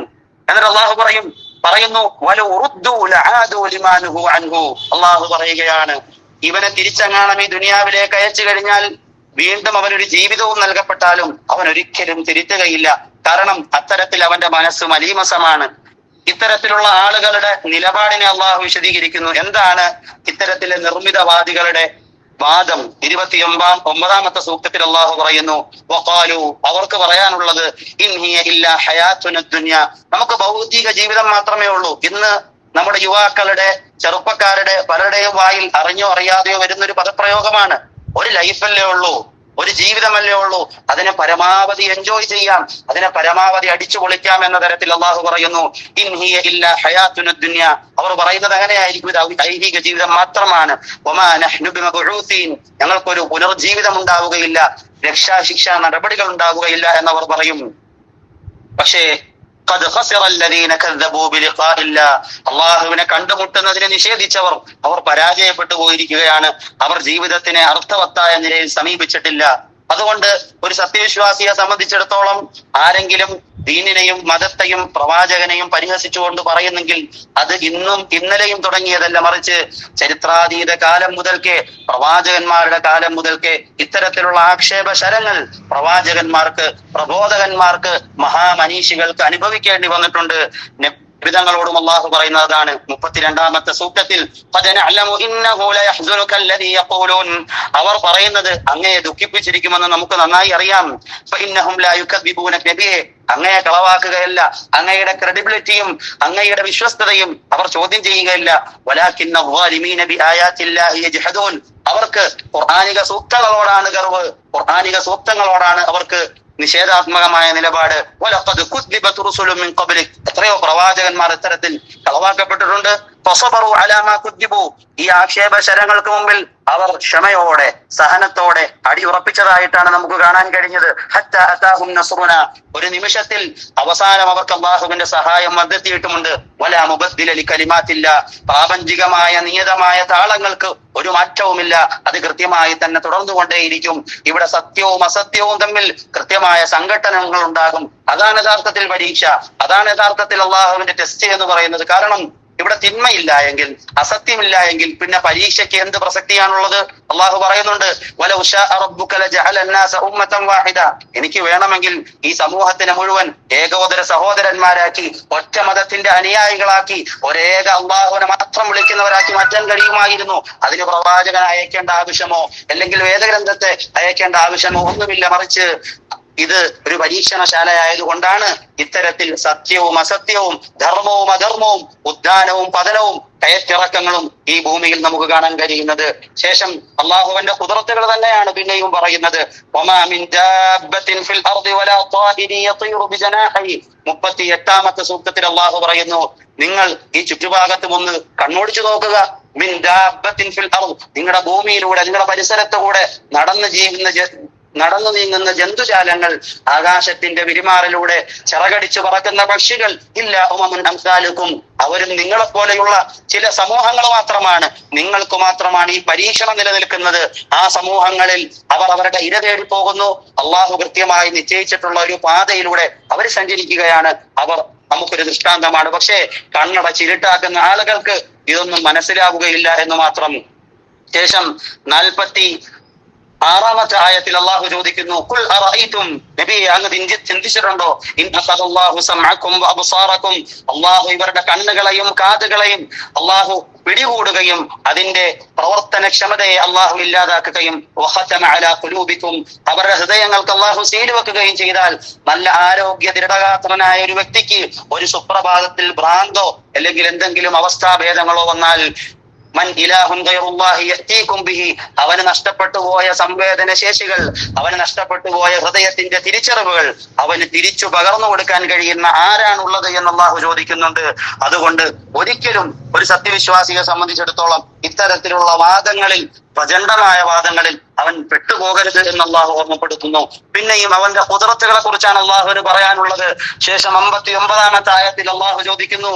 എന്നിട്ട് അള്ളാഹു പറയുന്നു അള്ളാഹു പറയുകയാണ്, ഇവനെ തിരിച്ചങ്ങാണം ഈ ദുനിയാവിലേക്ക് അയച്ചു കഴിഞ്ഞാൽ വീണ്ടും അവനൊരു ജീവിതവും നൽകപ്പെട്ടാലും അവൻ ഒരിക്കലും തിരുത്തുകയില്ല. കാരണം അത്തരത്തിൽ അവന്റെ മനസ്സ് മലീമസമാണ്. ഇത്തരത്തിലുള്ള ആളുകളുടെ നിലപാടിനെ അള്ളാഹു വിശദീകരിക്കുന്നു. എന്താണ് ഇത്തരത്തിലെ നിർമ്മിതവാദികളുടെ വാദം? 29-ാമത്തെ സൂക്തത്തിൽ അള്ളാഹു പറയുന്നു, വഖാലു, അവർക്ക് പറയാനുള്ളത്, ഇൻ ഹിയ ഇല്ലാ ഹയാത്തുന ദുനിയ, നമുക്ക് ഭൗതിക ജീവിതം മാത്രമേ ഉള്ളൂ. ഇന്ന് നമ്മുടെ യുവാക്കളുടെ, ചെറുപ്പക്കാരുടെ പലരുടെയും വായിൽ അറിഞ്ഞോ അറിയാതെയോ വരുന്നൊരു പദപ്രയോഗമാണ്, ഒരു ലൈഫല്ലേ ഉള്ളൂ, ഒരു ജീവിതമല്ലേ ഉള്ളൂ, അതിനെ പരമാവധി എൻജോയ് ചെയ്യാം, അതിനെ പരമാവധി അടിച്ചു പൊളിക്കാം എന്ന തരത്തിൽ അള്ളാഹു പറയുന്നു, ഇൻ ഹിയ ഇല്ലാ ഹയാത്തുന ദുനിയ. അവർ പറയുന്നത് അങ്ങനെയായിരിക്കും, ഇത് ഐഹിക ജീവിതം മാത്രമാണ്. വമാ നഹ്നു ബിമബ്ഊസീൻ, ഞങ്ങൾക്കൊരു പുനർജീവിതം ഉണ്ടാവുകയില്ല, രക്ഷാശിക്ഷാ നടപടികൾ ഉണ്ടാവുകയില്ല എന്നവർ പറയും. പക്ഷേ അള്ളാഹുവിനെ കണ്ടുമുട്ടുന്നതിനെ നിഷേധിച്ചവർ, അവർ പരാജയപ്പെട്ടു പോയിരിക്കുകയാണ്. അവർ ജീവിതത്തിനെ അർത്ഥവത്തായ നിലയിൽ സമീപിച്ചിട്ടില്ല. അതുകൊണ്ട് ഒരു സത്യവിശ്വാസിയെ സംബന്ധിച്ചിടത്തോളം ആരെങ്കിലും ദീനിനെയും മതത്തെയും പ്രവാചകനെയും പരിഹസിച്ചുകൊണ്ട് പറയുന്നെങ്കിൽ അത് ഇന്നും ഇന്നലെയും തുടങ്ങിയതല്ല, മറിച്ച് ചരിത്രാതീത കാലം മുതൽക്കേ, പ്രവാചകന്മാരുടെ കാലം മുതൽക്കേ ഇത്തരത്തിലുള്ള ആക്ഷേപ ശരങ്ങൾ പ്രവാചകന്മാർക്ക്, പ്രബോധകന്മാർക്ക്, മഹാമനീഷികൾക്ക് അനുഭവിക്കേണ്ടി വന്നിട്ടുണ്ട്. വിധങ്ങളോടും അള്ളാഹു പറയുന്നതാണ് 32-ാമത്തെ സൂക്തത്തിൽ, അവർ പറയുന്നത് അങ്ങയെ ദുഃഖിപ്പിച്ചിരിക്കുമെന്ന് നമുക്ക് നന്നായി അറിയാം. അങ്ങയെ കളവാക്കുകയല്ല, അങ്ങയുടെ ക്രെഡിബിലിറ്റിയും അങ്ങയുടെ വിശ്വസ്തതയും അവർ ചോദ്യം ചെയ്യുകയില്ല. അവർക്ക് ഖുർആനിക സൂക്തങ്ങളോടാണ് ഗർവ്, ഖുർആനിക സൂക്തങ്ങളോടാണ് അവർക്ക് നിഷേധാത്മകമായ നിലപാട്. എത്രയോ പ്രവാചകന്മാർ ഇത്തരത്തിൽ കളവാക്കപ്പെട്ടിട്ടുണ്ട്. ഈ ആക്ഷേപ ശരങ്ങൾക്ക് മുമ്പിൽ അവർ ക്ഷമയോടെ, സഹനത്തോടെ അടിയുറപ്പിച്ചതായിട്ടാണ് നമുക്ക് കാണാൻ കഴിഞ്ഞത്. ഒരു നിമിഷത്തിൽ അവസാനം അവർക്ക് അല്ലാഹുവിന്റെ സഹായം വന്നെത്തിയിട്ടുമുണ്ട്. വലാ മുബദ്ദില ലികലിമാത്തില്ല, പ്രാപഞ്ചികമായ നിയതമായ താളങ്ങൾക്ക് ഒരു മാറ്റവുമില്ല, അത് കൃത്യമായി തന്നെ തുടർന്നുകൊണ്ടേയിരിക്കും. ഇവിടെ സത്യവും അസത്യവും തമ്മിൽ കൃത്യമായ സംഘട്ടനങ്ങൾ ഉണ്ടാകും. അതാണ് യഥാർത്ഥത്തിൽ പരീക്ഷ, അതാണ് യഥാർത്ഥത്തിൽ അള്ളാഹുവിന്റെ ടെസ്റ്റ് എന്ന് പറയുന്നത്. കാരണം ഇവിടെ തിന്മയില്ല എങ്കിൽ, അസത്യമില്ല എങ്കിൽ പിന്നെ പരീക്ഷയ്ക്ക് എന്ത് പ്രസക്തിയാണുള്ളത്? അള്ളാഹു പറയുന്നുണ്ട്, എനിക്ക് വേണമെങ്കിൽ ഈ സമൂഹത്തിനെ മുഴുവൻ ഏകോദര സഹോദരന്മാരാക്കി, ഒറ്റ മതത്തിന്റെ അനുയായികളാക്കി, ഒരേക അള്ളാഹുവിനെ മാത്രം വിളിക്കുന്നവരാക്കി മാറ്റാൻ കഴിയുമായിരുന്നു. അതിന് പ്രവാചകൻ അയക്കേണ്ട ആവശ്യമോ അല്ലെങ്കിൽ വേദഗ്രന്ഥത്തെ അയക്കേണ്ട ആവശ്യമോ ഒന്നുമില്ല. മറിച്ച് ഇത് ഒരു പരീക്ഷണശാലയായതുകൊണ്ടാണ് ഇത്തരത്തിൽ സത്യവും അസത്യവും, ധർമ്മവും അധർമ്മവും, ഉദ്ധാനവും പതനവും, കയറ്റിറക്കങ്ങളും ഈ ഭൂമിയിൽ നമുക്ക് കാണാൻ കഴിയുന്നത്. ശേഷം അള്ളാഹുവിന്റെ ഖുദ്റത്തുകൾ തന്നെയാണ് പിന്നെയും പറയുന്നത്. 38-ാമത്തെ സൂക്തത്തിൽ അള്ളാഹു പറയുന്നു, നിങ്ങൾ ഈ ചുറ്റുഭാഗത്തും ഒന്ന് കണ്ണോടിച്ചു നോക്കുക. മിൻ ദാബത്തിൻ ഫിൽ അർദ്, നിങ്ങളുടെ ഭൂമിയിലൂടെ, നിങ്ങളുടെ പരിസരത്തുകൂടെ നടന്നു നീങ്ങുന്ന ജന്തുജാലങ്ങൾ, ആകാശത്തിന്റെ വിരിമാറിലൂടെ ചിറകടിച്ചു പറക്കുന്ന പക്ഷികൾ, ഇല്ല ഉമമുൻ അംസാലുക്കും, അവരും നിങ്ങളെപ്പോലെയുള്ള ചില സമൂഹങ്ങൾ മാത്രമാണ്. നിങ്ങൾക്ക് മാത്രമാണ് ഈ പരീക്ഷണം നിലനിൽക്കുന്നത്. ആ സമൂഹങ്ങളിൽ അവർ അവരുടെ ഇര തേടി പോകുന്നു. അള്ളാഹു കൃത്യമായി നിശ്ചയിച്ചിട്ടുള്ള ഒരു പാതയിലൂടെ അവർ സഞ്ചരിക്കുകയാണ്. അവർ നമുക്കൊരു ദൃഷ്ടാന്തമാണ്. പക്ഷേ കണ്ണടച്ചിരുട്ടാക്കുന്ന ആളുകൾക്ക് ഇതൊന്നും മനസ്സിലാവുകയില്ല എന്ന് മാത്രം. ശേഷം 46-ാമത്തെ ആയത്തിൽ അള്ളാഹു ചോദിക്കുന്നു, ഖുൽ അറഅയ്തും, നബിയെ അങ്ങ് ചിന്തിച്ചിട്ടുണ്ടോ, ഇൻ അഖദല്ലാഹു സമഅകും വഅബ്സാറകും, അള്ളാഹു ഇവരുടെ കണ്ണുകളെയും കാതുകളെയും അള്ളാഹു പിടികൂടുകയും അതിന്റെ പ്രവർത്തനക്ഷമതയെ അള്ളാഹു ഇല്ലാതാക്കുകയും വഖതമ അലാ ഖുലൂബിക്കും അവരുടെ ഹൃദയങ്ങൾക്ക് അള്ളാഹു സീൽ വെക്കുകയും ചെയ്താൽ നല്ല ആരോഗ്യ ദൃഢഗാത്രനായ ഒരു വ്യക്തിക്ക് ഒരു സുപ്രഭാതത്തിൽ ഭ്രാന്തോ അല്ലെങ്കിൽ എന്തെങ്കിലും അവസ്ഥാഭേദങ്ങളോ വന്നാൽ മൻ ഇലാഹുൻ ഗൈറുല്ലാഹി യഅതീകും ബിഹി അവന് നഷ്ടപ്പെട്ടു പോയ സംവേദന ശേഷികൾ, അവന് നഷ്ടപ്പെട്ടു പോയ ഹൃദയത്തിന്റെ തിരിച്ചറിവുകൾ അവന് തിരിച്ചു പകർന്നു കൊടുക്കാൻ കഴിയുന്ന ആരാണുള്ളത് എന്ന് അല്ലാഹു ചോദിക്കുന്നുണ്ട്. അതുകൊണ്ട് ഒരിക്കലും ഒരു സത്യവിശ്വാസിയെ സംബന്ധിച്ചിടത്തോളം ഇത്തരത്തിലുള്ള വാദങ്ങളിൽ, പ്രചണ്ഡമായ വാദങ്ങളിൽ അവൻ പെട്ടുപോകരുത് എന്ന് അള്ളാഹു ഓർമ്മപ്പെടുത്തുന്നു. പിന്നെയും അവന്റെ ഖുദ്റത്തുകളെ കുറിച്ചാണ് അള്ളാഹുവിന് പറയാനുള്ളത്. ശേഷം 59-ാമത്തെ ആയത്തിൽ അള്ളാഹു ചോദിക്കുന്നു,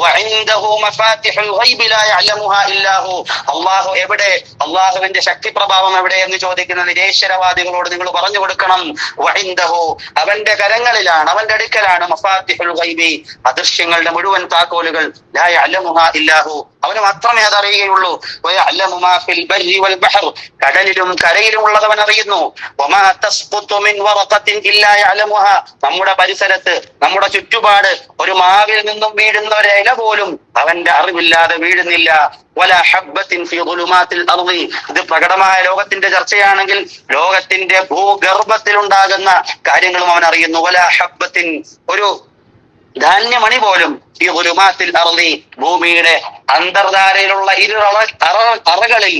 വഇൻദഹു മഫാത്തിഹുൽ ഗൈബി ലാ യഅലമുഹാ ഇല്ലാ ഹു. അള്ളാഹു എവിടെ, അള്ളാഹുവിന്റെ ശക്തി പ്രഭാവം എവിടെ എന്ന് ചോദിക്കുന്ന നിരീശ്വരവാദികളോട് നിങ്ങൾ പറഞ്ഞു കൊടുക്കണം, വഇൻദഹു അവന്റെ കരങ്ങളിലാണ്, അവന്റെ അടുക്കലാണ് മഫാത്തിഹുൽ ഗൈബി അദൃശ്യങ്ങളുടെ മുഴുവൻ താക്കോലുകൾ, ലാ യഅലമുഹാ ഇല്ലാ ഹു അവന് മാത്രമേ അതറിയുകയുള്ളൂ. വയഅലമു മാ ഫിൽ ബർരി വൽ ബഹർ കടലിലും കരയിലും ഉള്ളതവൻ അറിയുന്നു. വമാ തസ്ഖുതു മിൻ വറഖത്തിൻ ഇല്ലാ യഅലമുഹാ നമ്മുടെ പരിസരത്ത്, നമ്മുടെ ചുറ്റുപാട് ഒരു മാവിൽ നിന്നും വീഴുന്ന ഒരു ഇല പോലും അവന്റെ അറിവില്ലാതെ വീഴുന്നില്ല. വലാ ഹബ്ബത്തിൻ ഫീ ദുലുമാത്തിൽ അർളി ഇത് പ്രകടമായ ലോകത്തിന്റെ ചർച്ചയാണെങ്കിൽ ലോകത്തിന്റെ ഭൂഗർഭത്തിൽ ഉണ്ടാകുന്ന കാര്യങ്ങളും അവൻ അറിയുന്നു. വലാ ഹബ്ബത്തിൻ ഒരു ധാന്യമണി പോലും ഈ ദുലുമാത്തിൽ അർളി ഭൂമിയുടെ അന്തർധാരയിലുള്ള അറകളിൽ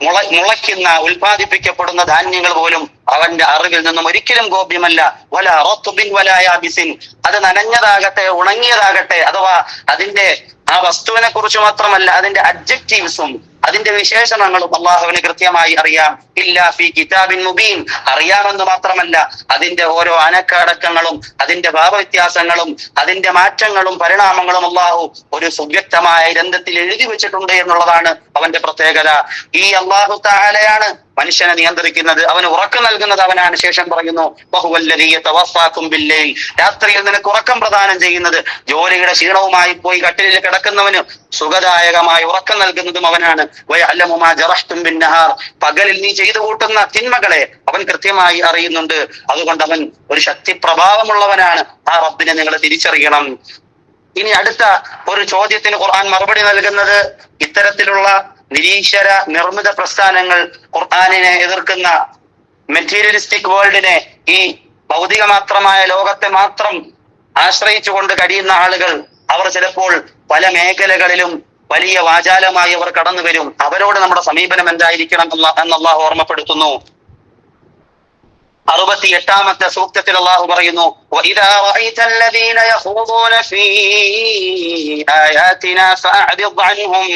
മുളയ്ക്കുന്ന ഉൽപാദിപ്പിക്കപ്പെടുന്ന ധാന്യങ്ങൾ പോലും അവന്റെ അറിവിൽ നിന്നും ഒരിക്കലും ഗോപ്യമല്ല. വല റത്ബിൻ വല യാബിസിൻ അത് നനഞ്ഞതാകട്ടെ ഉണങ്ങിയതാകട്ടെ, അഥവാ അതിന്റെ ആ വസ്തുവിനെ കുറിച്ച് മാത്രമല്ല അതിന്റെ അഡ്ജക്റ്റീവ്സും അതിന്റെ വിശേഷണങ്ങളും അള്ളാഹുവിന് കൃത്യമായി അറിയാം. ഇല്ലാ ഫീ കിതാബിൻ മുബീൻ അറിയാമെന്ന് മാത്രമല്ല അതിന്റെ ഓരോ അനക്കടക്കങ്ങളും അതിന്റെ ഭാവവ്യത്യാസങ്ങളും അതിന്റെ മാറ്റങ്ങളും പരിണാമങ്ങളും അള്ളാഹു ഒരു സുവ്യക്തമായ ഗ്രന്ഥത്തിൽ എഴുതി വെച്ചിട്ടുണ്ട് എന്നുള്ളതാണ് അവന്റെ പ്രത്യേകത. ഈ അള്ളാഹു തആലയാണ് മനുഷ്യനെ നിയന്ത്രിക്കുന്നത്, അവന് ഉറക്കം നൽകുന്നത് അവനാണ്. ശേഷം പറയുന്നു, വഹുവല്ലദീ യതവഫാകും ബില്ലൈൽ രാത്രിയിൽ നിനക്ക് ഉറക്കം പ്രദാനം ചെയ്യുന്നത്, ജോലിയുടെ ക്ഷീണവുമായി പോയി കട്ടിലിൽ കിടക്കുന്നവന് സുഖദായകമായി ഉറക്കം നൽകുന്നതും അവനാണ്. വയഅലമു മാ ജറഹ്തും ബിന്നഹാർ പകലിൽ നീ ചെയ്തു കൂട്ടുന്ന തിന്മകളെ അവൻ കൃത്യമായി അറിയുന്നുണ്ട്. അതുകൊണ്ട് അവൻ ഒരു ശക്തി പ്രഭാവമുള്ളവനാണ്. ആ റബ്ബിനെ നിങ്ങൾ തിരിച്ചറിയണം. ഇനി അടുത്ത ഒരു ചോദ്യത്തിന് ഖുർആൻ മറുപടി നൽകുന്നത് ഇത്തരത്തിലുള്ള നിരീശ്വര നിർമ്മിത പ്രസ്ഥാനങ്ങൾ, ഖുർആനിനെ എതിർക്കുന്ന മെറ്റീരിയലിസ്റ്റിക് വേൾഡിനെ, ഈ ഭൗതിക മാത്രമായ ലോകത്തെ മാത്രം ആശ്രയിച്ചുകൊണ്ട് കഴിയുന്ന ആളുകൾ, അവർ ചിലപ്പോൾ പല മേഖലകളിലും വലിയ വാചാലമായി അവർ കടന്നു വരും. അവരോട് നമ്മുടെ സമീപനം എന്തായിരിക്കണം എന്ന് അള്ളാഹു ഓർമ്മപ്പെടുത്തുന്നു. 68-ാമത്തെ സൂക്തത്തിൽ അള്ളാഹു പറയുന്നു, വഇദാ റഅയ്തല്ലദീന യഖൂദൂന ഫീ ആയാതിനാ ഫഅഅ്രിദ് അൻഹും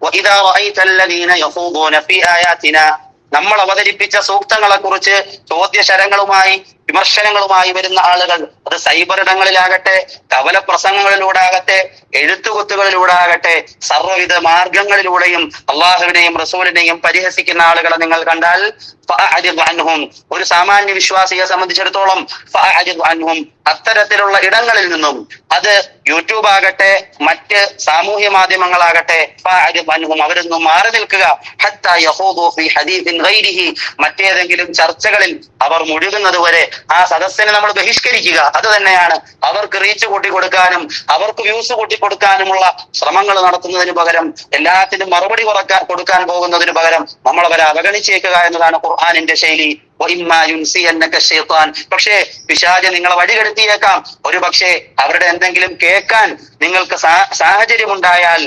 വഇദാ റഅയ്തല്ലദീന യഖൂദൂന ഫീ ആയാതിനാ നമ്മൾ അവതരിപ്പിച്ച സൂക്തങ്ങളെ കുറിച്ച് ചോദ്യശരങ്ങളുമായി വിമർശനങ്ങളുമായി വരുന്ന ആളുകൾ, അത് സൈബർ ഇടങ്ങളിലാകട്ടെ, കവല പ്രസംഗങ്ങളിലൂടെ ആകട്ടെ, എഴുത്തുകുത്തുകളിലൂടെ ആകട്ടെ, സർവ്വവിധ മാർഗങ്ങളിലൂടെയും അള്ളാഹുവിനെയും റസൂലിനെയും പരിഹസിക്കുന്ന ആളുകളെ നിങ്ങൾ കണ്ടാൽ ഫഅഅ്രിദ് അൻഹും ഒരു സാമാന്യ വിശ്വാസിയെ സംബന്ധിച്ചിടത്തോളം ഫഅഅ്രിദ് അൻഹും അത്തരത്തിലുള്ള ഇടങ്ങളിൽ നിന്നും, അത് യൂട്യൂബ് ആകട്ടെ മറ്റ് സാമൂഹ്യ മാധ്യമങ്ങളാകട്ടെ, ഫഅഅ്രിദ് അൻഹും അവരിൽ നിന്നും മാറി നിൽക്കുക. ഹത്താ യഖൂദു ഫീ ഹദീസിൻ ഗൈരിഹി മറ്റേതെങ്കിലും ചർച്ചകളിൽ അവർ മുഴുകുന്നത് വരെ ആ സദസ്സിനെ നമ്മൾ ബഹിഷ്കരിക്കുക. അത് തന്നെയാണ് അവർക്ക് റീച്ച് കൂട്ടിക്കൊടുക്കാനും അവർക്ക് വ്യൂസ് കൂട്ടിക്കൊടുക്കാനുമുള്ള ശ്രമങ്ങൾ നടത്തുന്നതിന് പകരം, എല്ലാത്തിനും മറുപടി കൊടുക്കാൻ പോകുന്നതിന് പകരം നമ്മൾ അവരെ അവഗണിച്ചേക്കുക എന്നതാണ് ഖുർആനിന്റെ ശൈലി. പക്ഷേ പിശാച് നിങ്ങളെ വഴികെടുത്തിയേക്കാം. ഒരു പക്ഷേ അവരുടെ എന്തെങ്കിലും കേൾക്കാൻ നിങ്ങൾക്ക് സാഹചര്യമുണ്ടായാൽ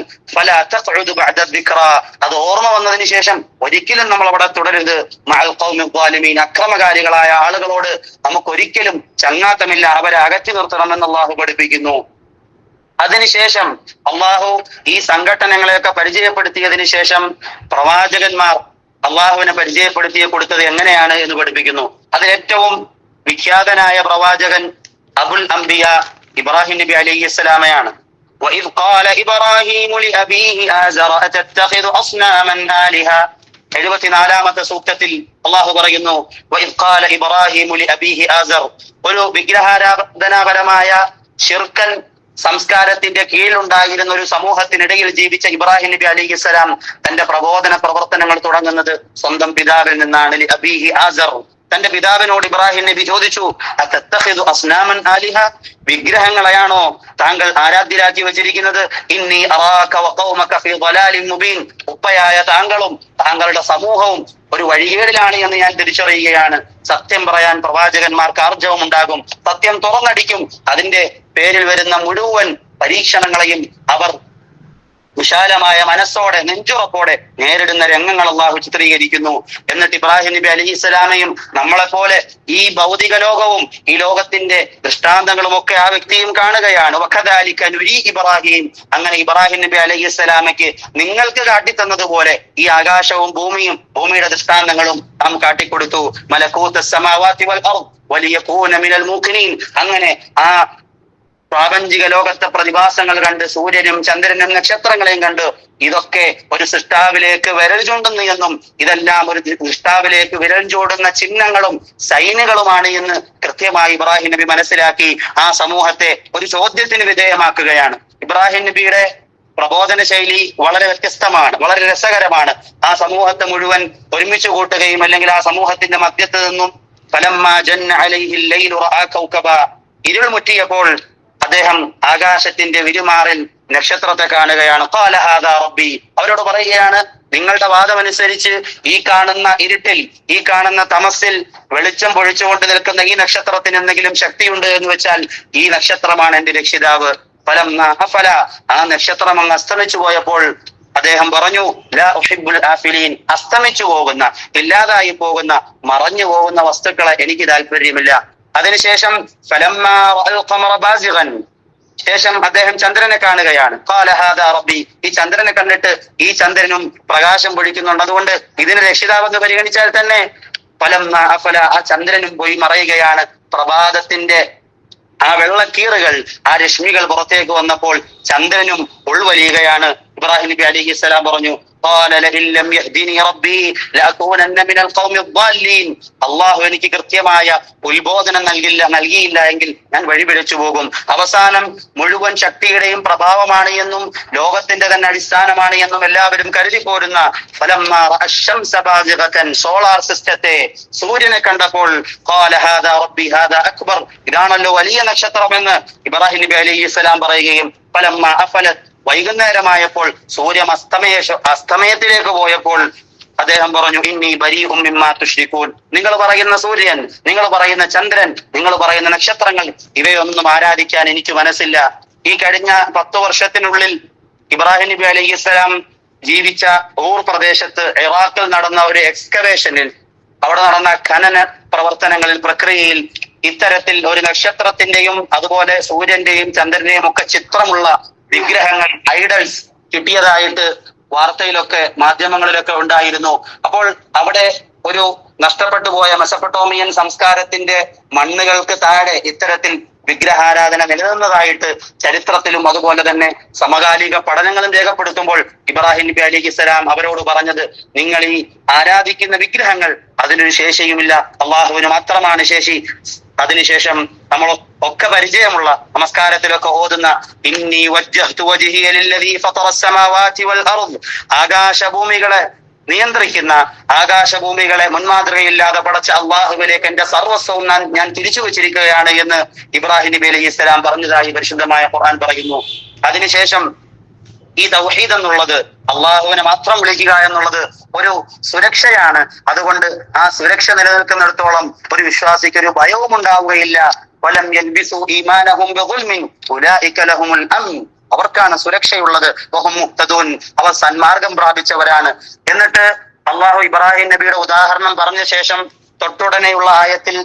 അത് ഓർമ്മ വന്നതിന് ശേഷം ഒരിക്കലും നമ്മൾ അവിടെ തുടരരുത്. അക്രമകാരികളായ ആളുകളോട് നമുക്കൊരിക്കലും ചങ്ങാത്തമില്ല, അവരെ അകറ്റി നിർത്തണമെന്ന് അള്ളാഹു പഠിപ്പിക്കുന്നു. അതിനുശേഷം അള്ളാഹു ഈ സംഘടനകളെയൊക്കെ പരിചയപ്പെടുത്തിയതിനു ശേഷം പ്രവാചകന്മാർ അള്ളാഹുവിനെ പരിചയപ്പെടുത്തി കൊടുത്തത് എങ്ങനെയാണ് എന്ന് പഠിപ്പിക്കുന്നു. അതിലേറ്റവും വിഖ്യാതനായ പ്രവാചകൻ അബുൽ അംബിയ ഇബ്രാഹിം നബി അലൈഹിസ്സലാമയാണ്. وَإِذْ قَالَ إِبْرَاهِيمُ لِأَبِيهِ آزَرَ أَتَتَّخِذُ أَصْنَامًا آلِهَةً 74-ാമത്തെ സൂക്തത്തിൽ അള്ളാഹു പറയുന്നു, وَإِذْ قَالَ إِبْرَاهِيمُ لِأَبِيهِ آزَرَ ഒരു വിഗ്രഹാരാധനാപരമായ ശിർക്കൻ സംസ്കാരത്തിന്റെ കീഴിലുണ്ടായിരുന്ന ഒരു സമൂഹത്തിനിടയിൽ ജീവിച്ച ഇബ്രാഹിം നബി അലൈഹിസ്സലാം തന്റെ പ്രബോധന പ്രവർത്തനങ്ങൾ തുടങ്ങുന്നത് സ്വന്തം പിതാവിൽ നിന്നാണ്. അബീഹി ആസർ തന്റെ പിതാവിനോട് ഇബ്രാഹിം നബി ചോദിച്ചു, അതത്തഖിദു അസ്നാമൻ ആലിഹ, വിഗ്രഹങ്ങളെയാണോ താങ്കൾ ആരാധ്യരാക്കി വെച്ചിരിക്കുന്നത്? ഇന്നി അറാക വഖൗമക ഫീ ളലാലിൻ മുബീൻ, ഉപ്പയായ താങ്കളും താങ്കളുടെ സമൂഹവും ഒരു വഴികേടിലാണ് എന്ന് ഞാൻ തിരിച്ചറിയുകയാണ്. സത്യം പറയാൻ പ്രവാചകന്മാർക്ക് ആർജവം ഉണ്ടാകും, സത്യം തുറന്നടിക്കും. അതിന്റെ പേരിൽ വരുന്ന മുഴുവൻ പരീക്ഷണങ്ങളെയും അവർ വിശാലമായ മനസ്സോടെ നെഞ്ചുറപ്പോടെ നേരിടുന്ന രംഗങ്ങൾ അള്ളാഹു ചിത്രീകരിക്കുന്നു. എന്നിട്ട് ഇബ്രാഹിം നബി അലൈഹിസ്സലാമയും നമ്മളെപ്പോലെ ഈ ഭൗതിക ലോകവും ഈ ലോകത്തിന്റെ ദൃഷ്ടാന്തങ്ങളും ഒക്കെ ആ വ്യക്തിയും കാണുകയാണ്. വഖദാലിക നുരീ ഇബ്രാഹിം, അങ്ങനെ ഇബ്രാഹിം നബി അലൈഹിസ്സലാമയ്ക്ക് നിങ്ങൾക്ക് കാട്ടിത്തന്നതുപോലെ ഈ ആകാശവും ഭൂമിയും ഭൂമിയുടെ ദൃഷ്ടാന്തങ്ങളും നാം കാട്ടിക്കൊടുത്തു. മലകൂത സമാവാതി വൽ അർദ് വലിയകൂന മിനൽ മൂഖിനീൻ, അങ്ങനെ ആ പ്രാപഞ്ചിക ലോകത്തെ പ്രതിഭാസങ്ങൾ കണ്ട്, സൂര്യനും ചന്ദ്രനും നക്ഷത്രങ്ങളെയും കണ്ട്, ഇതൊക്കെ ഒരു സൃഷ്ടാവിലേക്ക് വിരൽ ചൂണ്ടുന്നു എന്നും ഇതെല്ലാം ഒരു സൃഷ്ടാവിലേക്ക് വിരൽ ചൂടുന്ന ചിഹ്നങ്ങളും സൈനുകളുമാണ് എന്ന് കൃത്യമായി ഇബ്രാഹിം നബി മനസ്സിലാക്കി ആ സമൂഹത്തെ ഒരു ചോദ്യത്തിന് വിധേയമാക്കുകയാണ്. ഇബ്രാഹിം നബിയുടെ പ്രബോധന ശൈലി വളരെ വ്യത്യസ്തമാണ്, വളരെ രസകരമാണ്. ആ സമൂഹത്തെ മുഴുവൻ ഒരുമിച്ച് കൂട്ടുകയും അല്ലെങ്കിൽ ആ സമൂഹത്തിന്റെ മധ്യത്ത് നിന്നും ഫലമ്മാ ജന്ന അലൈഹിൽ ലൈലു റഅ കൗകബ, ഇരുൾ മുറ്റിയപ്പോൾ അദ്ദേഹം ആകാശത്തിന്റെ വിരുമാറിൽ നക്ഷത്രത്തെ കാണുകയാണ്. ഖാല ഹാദാ റബ്ബി, അവരോട് പറയുകയാണ്, നിങ്ങളുടെ വാദമനുസരിച്ച് ഈ കാണുന്ന ഇരുട്ടിൽ, ഈ കാണുന്ന തമസിൽ വെളിച്ചം പൊഴിച്ചുകൊണ്ട് നിൽക്കുന്ന ഈ നക്ഷത്രത്തിന് എന്തെങ്കിലും ശക്തിയുണ്ട് എന്ന് വെച്ചാൽ ഈ നക്ഷത്രമാണ് എന്റെ രക്ഷിതാവ്. ഫലമ്മാ അഫല, ആ നക്ഷത്രം അങ്ങ് അസ്തമിച്ചു പോയപ്പോൾ അദ്ദേഹം പറഞ്ഞു, ലാ ഉഹിബ്ബുൽ ആഫിലീൻ, അസ്തമിച്ചു പോകുന്ന, ഇല്ലാതായി പോകുന്ന, മറഞ്ഞു പോകുന്ന വസ്തുക്കളെ എനിക്ക് താല്പര്യമില്ല. അതിനുശേഷം ഫലമ്മാ റഅൽ ഖമറ ബാസിഗൻ, ശേഷം അദ്ദേഹം ചന്ദ്രനെ കാണുകയാണ്. ഖാല ഹാദാ റബ്ബി, ഈ ചന്ദ്രനെ കണ്ടിട്ട് ഈ ചന്ദ്രനും പ്രകാശം പൊഴിക്കുന്നുണ്ട്, അതുകൊണ്ട് ഇതിന് രക്ഷിതാവെന്ന് പരിഗണിച്ചാൽ തന്നെ ഫലമ്മാ അഫല, ആ ചന്ദ്രനും പോയി മറയുകയാണ്. പ്രഭാതത്തിന്റെ ആ വെള്ളക്കീറുകൾ, ആ രശ്മികൾ പുറത്തേക്ക് വന്നപ്പോൾ ചന്ദ്രനും ഉൾവലിയുകയാണ്. ഇബ്രാഹിം നബി അലൈഹിസ്സലാം പറഞ്ഞു, അള്ളാഹു എനിക്ക് കൃത്യമായ ഉത്ബോധനം നൽകിയില്ല എങ്കിൽ ഞാൻ വഴിപിഴച്ചു പോകും. അവസാനം മുഴുവൻ ശക്തിയുടെയും പ്രഭാവമാണ് എന്നും ലോകത്തിന്റെ തന്നെ അടിസ്ഥാനമാണ് എന്നും എല്ലാവരും കരുതി പോരുന്ന സോളാർ സിസ്റ്റത്തെ, സൂര്യനെ കണ്ടപ്പോൾ അക്ബർ, ഇതാണല്ലോ വലിയ നക്ഷത്രമെന്ന് ഇബ്രാഹിം നബി അലൈഹിസ്സലാം പറയുകയും ഫലമ്മാ അഫലത്, വൈകുന്നേരമായപ്പോൾ സൂര്യൻ അസ്തമയത്തിലേക്ക് പോയപ്പോൾ അദ്ദേഹം പറഞ്ഞു, ഇന്നി ബരീഉം മിമ്മാ തുശ്രികൂൻ, നിങ്ങൾ പറയുന്ന സൂര്യൻ, നിങ്ങൾ പറയുന്ന ചന്ദ്രൻ, നിങ്ങൾ പറയുന്ന നക്ഷത്രങ്ങൾ, ഇവയൊന്നും ആരാധിക്കാൻ എനിക്ക് മനസ്സില്ല. ഈ കഴിഞ്ഞ 10 വർഷത്തിനുള്ളിൽ ഇബ്രാഹിം നബി അലൈഹിസ്സലാം ജീവിച്ച ഊർ പ്രദേശത്ത് ഇറാഖിൽ നടന്ന ഒരു എക്സ്കവേഷനിൽ, അവിടെ നടന്ന ഖനന പ്രവർത്തനങ്ങളിൽ, പ്രക്രിയയിൽ ഇത്തരത്തിൽ ഒരു നക്ഷത്രത്തിന്റെയും അതുപോലെ സൂര്യന്റെയും ചന്ദ്രന്റെയും ഒക്കെ ചിത്രമുള്ള വിഗ്രഹങ്ങൾ, ഐഡൽസ് കിട്ടിയതായിട്ട് വാർത്തയിലൊക്കെ മാധ്യമങ്ങളിലൊക്കെ ഉണ്ടായിരുന്നു. അപ്പോൾ അവിടെ ഒരു നഷ്ടപ്പെട്ടു പോയ മെസപ്പൊട്ടോമിയൻ സംസ്കാരത്തിന്റെ മണ്ണുകൾക്ക് താഴെ ഇത്തരത്തിൽ വിഗ്രഹാരാധന നിലനിന്നതായിട്ട് ചരിത്രത്തിലും അതുപോലെ തന്നെ സമകാലിക പഠനങ്ങളും രേഖപ്പെടുത്തുമ്പോൾ ഇബ്രാഹിം നബി അലൈഹിസ്സലാം അവരോട് പറഞ്ഞത്, നിങ്ങൾ ഈ ആരാധിക്കുന്ന വിഗ്രഹങ്ങൾ അതിനൊരു ശേഷിയുമില്ല, അള്ളാഹുവിന് മാത്രമാണ് ശേഷി. അതിനുശേഷം നമ്മൾ ഒക്കെ പരിചയമുള്ള നമസ്കാരത്തിലൊക്കെ ഓതുന്ന ഇന്നി വജ്ജഹ്തു വജ്ഹിയ ലില്ലദീ ഫതറസ് സമാവാതി വൽ അർദ്, ആകാശഭൂമികളെ നിയന്ത്രിക്കുന്ന, ആകാശഭൂമികളെ മുൻമാതൃകയില്ലാതെ പടച്ച അള്ളാഹുവിലേക്ക് എന്റെ സർവസ്വവും ഞാൻ തിരിച്ചു വെച്ചിരിക്കുകയാണ് എന്ന് ഇബ്രാഹിം നബി അലൈഹിസ്സലാം പറഞ്ഞതായി പരിശുദ്ധമായ ഖുർആൻ പറയുന്നു. അതിനുശേഷം ഈ തൗഹീദ് എന്നുള്ളത്, അള്ളാഹുവിനെ മാത്രം വിളിക്കുക എന്നുള്ളത് ഒരു സുരക്ഷയാണ്. അതുകൊണ്ട് ആ സുരക്ഷ നിലനിൽക്കുന്നിടത്തോളം ഒരു വിശ്വാസിക്ക് ഒരു ഭയവും ഉണ്ടാവുകയില്ല. വലം യൽബിസു ഈമാനഹും ബിദുൽമിൻ ഉലൈക ലഹുമുൽ അംൻ, അവർക്കാണ് സുരക്ഷയുള്ളത്. വഹും മുഹ്തദൂൻ, അവർ സന്മാർഗം പ്രാപിച്ചവരാണ്. എന്നിട്ട് അള്ളാഹു ഇബ്രാഹിം നബിയുടെ ഉദാഹരണം പറഞ്ഞ ശേഷം തൊട്ടുടനെയുള്ള ആയത്തിൽ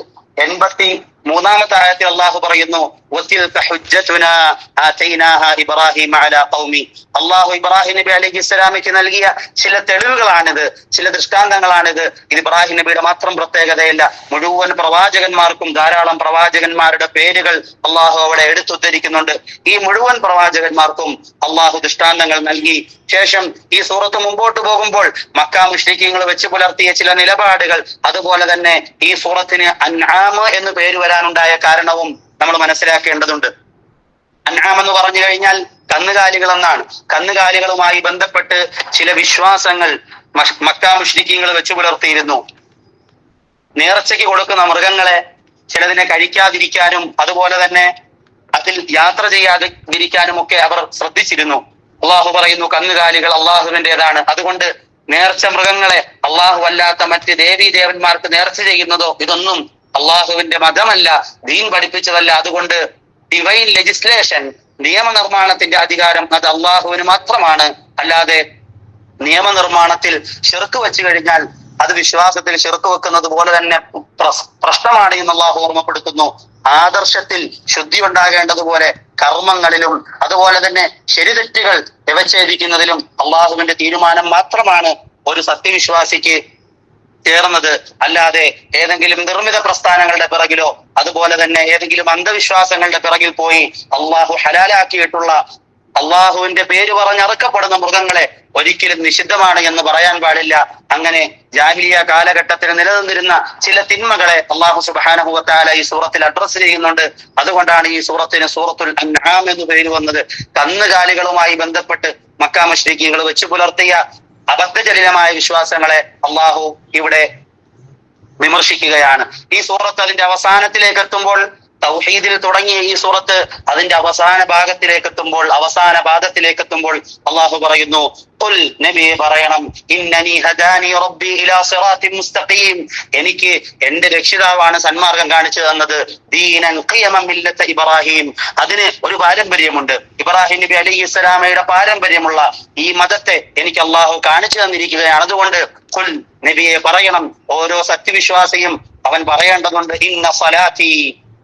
83-ാമത്തെ ആയത്തിൽ അള്ളാഹു പറയുന്നു, അള്ളാഹു ഇബ്രാഹിം നബി അലൈഹിസ്സലാമിക്ക് നൽകിയ ചില തെളിവുകളാണിത്, ചില ദൃഷ്ടാന്തങ്ങളാണിത്. ഇത് ഇബ്രാഹിം നബിയുടെ മാത്രം പ്രത്യേകതയല്ല, മുഴുവൻ പ്രവാചകന്മാർക്കും ധാരാളം പ്രവാചകന്മാരുടെ പേരുകൾ അള്ളാഹു അവിടെ എടുത്തുദ്ധരിക്കുന്നുണ്ട്. ഈ മുഴുവൻ പ്രവാചകന്മാർക്കും അള്ളാഹു ദൃഷ്ടാന്തങ്ങൾ നൽകി. ശേഷം ഈ സൂറത്ത് മുമ്പോട്ട് പോകുമ്പോൾ മക്കാ മുശ്രിക്കീങ്ങൾ വെച്ച് പുലർത്തിയ ചില നിലപാടുകൾ, അതുപോലെ തന്നെ ഈ സൂറത്തിന് അൻആം എന്ന് പേര് വരാനുണ്ടായ കാരണവും നമ്മൾ മനസ്സിലാക്കേണ്ടതുണ്ട്. അൻആം എന്ന് പറഞ്ഞു കഴിഞ്ഞാൽ കന്നുകാലികൾ എന്നാണ്. കന്നുകാലികളുമായി ബന്ധപ്പെട്ട് ചില വിശ്വാസങ്ങൾ മക്കാ മുശ്രിക്കീങ്ങൾ വെച്ച് പുലർത്തിയിരുന്നു. നേർച്ചയ്ക്ക് കൊടുക്കുന്ന മൃഗങ്ങളെ ചിലതിനെ കഴിക്കാതിരിക്കാനും അതുപോലെ തന്നെ അതിൽ യാത്ര ചെയ്യാതിരിക്കാനും ഒക്കെ അവർ ശ്രദ്ധിച്ചിരുന്നു. അള്ളാഹു പറയുന്നു, കന്നുകാലികൾ അള്ളാഹുവിൻ്റെതാണ്. അതുകൊണ്ട് നേർച്ച മൃഗങ്ങളെ അള്ളാഹു അല്ലാത്ത മറ്റ് ദേവീ ദേവന്മാർക്ക് നേർച്ച ചെയ്യുന്നതോ ഇതൊന്നും അള്ളാഹുവിന്റെ മതമല്ല, ദീൻ പഠിപ്പിച്ചതല്ല. അതുകൊണ്ട് ഡിവൈൻ ലെജിസ്ലേഷൻ, നിയമനിർമ്മാണത്തിന്റെ അധികാരം അത് അള്ളാഹുവിന് മാത്രമാണ്. അല്ലാതെ നിയമനിർമ്മാണത്തിൽ ശിർക്ക് വെച്ചു കഴിഞ്ഞാൽ അത് വിശ്വാസത്തിൽ ശിർക്ക് വെക്കുന്നത് പോലെ തന്നെ പ്രശ്നമാണ് എന്ന് അള്ളാഹു ഓർമ്മപ്പെടുത്തുന്നു. ആദർശത്തിൽ ശുദ്ധി ഉണ്ടാകേണ്ടതുപോലെ കർമ്മങ്ങളിലും അതുപോലെ തന്നെ ശരിതെറ്റുകൾ വ്യവച്ഛേദിക്കുന്നതിലും അള്ളാഹുവിന്റെ തീരുമാനം മാത്രമാണ് ഒരു സത്യവിശ്വാസിക്ക് ചേർന്നത്. അല്ലാതെ ഏതെങ്കിലും നിർമ്മിത പ്രസ്ഥാനങ്ങളുടെ പിറകിലോ അതുപോലെ തന്നെ ഏതെങ്കിലും അന്ധവിശ്വാസങ്ങളുടെ പിറകിൽ പോയി അള്ളാഹു ഹലാലാക്കിയിട്ടുള്ള അള്ളാഹുവിന്റെ പേര് പറഞ്ഞറക്കപ്പെടുന്ന മൃഗങ്ങളെ ഒരിക്കലും നിഷിദ്ധമാണ് എന്ന് പറയാൻ പാടില്ല. അങ്ങനെ ജാഹിലിയ കാലഘട്ടത്തിൽ നിലനിന്നിരുന്ന ചില തിന്മകളെ അള്ളാഹു സുബ്ഹാനഹു വ തആല ഈ സൂറത്തിൽ അഡ്രസ് ചെയ്യുന്നുണ്ട്. അതുകൊണ്ടാണ് ഈ സൂറത്തിന് സൂറത്തുൽ അൻആം എന്ന് പേര് വന്നത്. കന്നുകാലികളുമായി ബന്ധപ്പെട്ട് മക്കാ മുശ്രിക്കീകൾ വെച്ച് പുലർത്തിയ അബദ്ധജടിലമായ വിശ്വാസങ്ങളെ അള്ളാഹു ഇവിടെ വിമർശിക്കുകയാണ്. ഈ സൂറത്ത് അതിന്റെ അവസാനത്തിലേക്ക് എത്തുമ്പോൾ, തൗഹീദിൽ തുടങ്ങിയ ഈ സൂറത്ത് അതിന്റെ അവസാന പാദത്തിലേക്ക് എത്തുമ്പോൾ അള്ളാഹു പറയുന്നു, ഖുൽ, നബിയെ പറയണം, ഇന്നനി ഹദാനി റബ്ബി ഇലാ സിറാത്തിൻ മുസ്തഖീം, എനിക്ക് എന്റെ രക്ഷിതാവാണ് സന്മാർഗം കാണിച്ചു തന്നത്. ദീനൻ ഖിയമൻ മില്ലത ഇബ്രാഹിം, അതിന് ഒരു പാരമ്പര്യമുണ്ട്. ഇബ്രാഹിം നബി അലൈഹിസ്സലാമയുടെ പാരമ്പര്യമുള്ള ഈ മതത്തെ എനിക്ക് അള്ളാഹു കാണിച്ചു തന്നിരിക്കുകയാണ്. അതുകൊണ്ട് ഖുൽ, നബിയെ പറയണം, ഓരോ സത്യവിശ്വാസിയും അവൻ പറയേണ്ടതുണ്ട്, ഇന്ന സ്വലാത്തി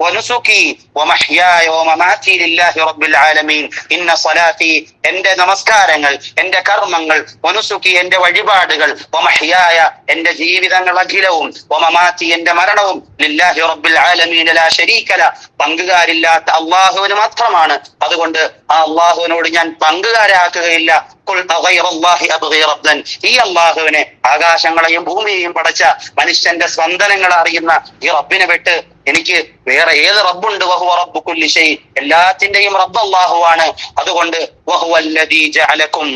വനുസുക്കി വമഹ്യായ വമമാതി ലില്ലാഹി റബ്ബിൽ ആലമീൻ. ഇന്ന സ്വലാത്തി, എന്റെ നമസ്കാരങ്ങൾ, എന്റെ കർമ്മങ്ങൾ, വനുസുക്കി, എന്റെ വഴിപാടുകൾ, വമഹ്യായ, എന്റെ ജീവിതങ്ങൾ അഖിലവും, വമമാതി, എന്റെ മരണവും, ലില്ലാഹി റബ്ബിൽ ആലമീൻ ലാ ശരീക ലഹ്, പങ്കുകാരില്ലാത്ത അള്ളാഹുവിന് മാത്രമാണ്. അതുകൊണ്ട് ആ അള്ളാഹുവിനോട് ഞാൻ പങ്കുകാരാക്കുകയില്ല. ഖുൽ അഗൈറല്ലാഹി അബ്ഗി റബ്ബൻ, ഈ അള്ളാഹുവിനെ, ആകാശങ്ങളെയും ഭൂമിയെയും പടച്ച മനുഷ്യന്റെ സ്പന്ദനങ്ങൾ അറിയുന്ന ഈ റബ്ബിനെ വിട്ട് എനിക്ക് വേറെ ഏത് റബ്ബുണ്ട്? വഹുവ റബ്ബു കുല്ലി ഷൈ, എല്ലാത്തിന്റെയും റബ്ബ് അല്ലാഹുവാണ്. അതുകൊണ്ട് വഹുവല്ലദീ ജഅലകും,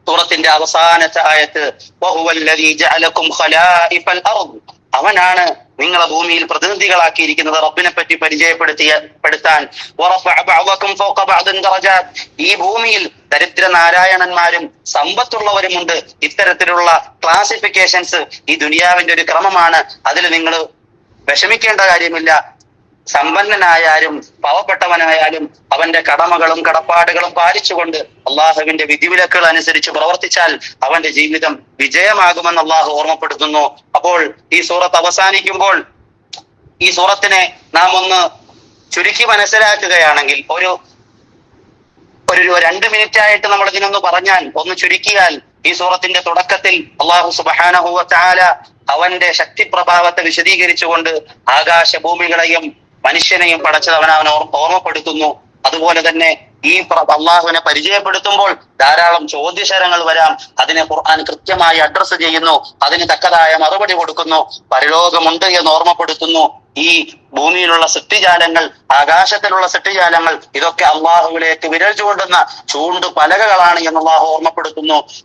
സൂറത്തിന്റെ അവസാനത്തെ ആയത്ത്, വഹുവല്ലദീ ജഅലകും ഖലായിഫൽ അർദ്, അവനാണ് നിങ്ങളെ ഭൂമിയിൽ പ്രതിനിധികളാക്കിയിരിക്കുന്നത്, റബ്ബിനെ പറ്റി പരിചയപ്പെടുത്താൻ. വറഫഅ ബഅദകും ഫൗക ബഅദിൻ ദറജാത്, ഈ ഭൂമിയിൽ ദരിദ്ര നാരായണന്മാരും സമ്പത്തുള്ളവരുമുണ്ട്. ഇത്തരത്തിലുള്ള ക്ലാസിഫിക്കേഷൻസ് ഈ ദുനിയാവിന്റെ ഒരു ക്രമമാണ്. അതിൽ നിങ്ങൾ വിഷമിക്കേണ്ട കാര്യമില്ല. സമ്പന്നനായാലും പാവപ്പെട്ടവനായാലും അവന്റെ കടമകളും കടപ്പാടുകളും പാലിച്ചുകൊണ്ട് അള്ളാഹുവിന്റെ വിധിവിലക്കുകൾ അനുസരിച്ച് പ്രവർത്തിച്ചാൽ അവന്റെ ജീവിതം വിജയമാകുമെന്ന് അള്ളാഹു ഓർമ്മപ്പെടുത്തുന്നു. അപ്പോൾ ഈ സൂറത്ത് അവസാനിക്കുമ്പോൾ ഈ സൂറത്തിനെ നാം ഒന്ന് ചുരുക്കി മനസ്സിലാക്കുകയാണെങ്കിൽ, ഒരു 2 മിനിറ്റ് ആയിട്ട് നമ്മൾ ഇതിനൊന്ന് പറഞ്ഞാൽ, ഒന്ന് ചുരുക്കിയാൽ, ഈ സൂറത്തിന്റെ തുടക്കത്തിൽ അള്ളാഹു സുബ്ഹാനഹു വ തആല അവന്റെ ശക്തിപ്രഭാവത്തെ വിശദീകരിച്ചുകൊണ്ട് ആകാശഭൂമികളെയും മനുഷ്യനെയും പടച്ചത് അവൻ ഓർമ്മപ്പെടുത്തുന്നു. അതുപോലെ തന്നെ ഈ അള്ളാഹുവിനെ പരിചയപ്പെടുത്തുമ്പോൾ ധാരാളം ചോദ്യശരങ്ങൾ വരാം. അതിനെ ഖുർആൻ കൃത്യമായി അഡ്രസ് ചെയ്യുന്നു, അതിന് തക്കതായ മറുപടി കൊടുക്കുന്നു. പരലോകമുണ്ട് എന്ന് ഓർമ്മപ്പെടുത്തുന്നു. ഈ ഭൂമിയിലുള്ള സൃഷ്ടിജാലങ്ങൾ, ആകാശത്തിലുള്ള സൃഷ്ടിജാലങ്ങൾ, ഇതൊക്കെ അള്ളാഹുവിലേക്ക് വിരൽ ചൂണ്ടുന്ന ചൂണ്ടുപലകകളാണ് എന്ന് അള്ളാഹു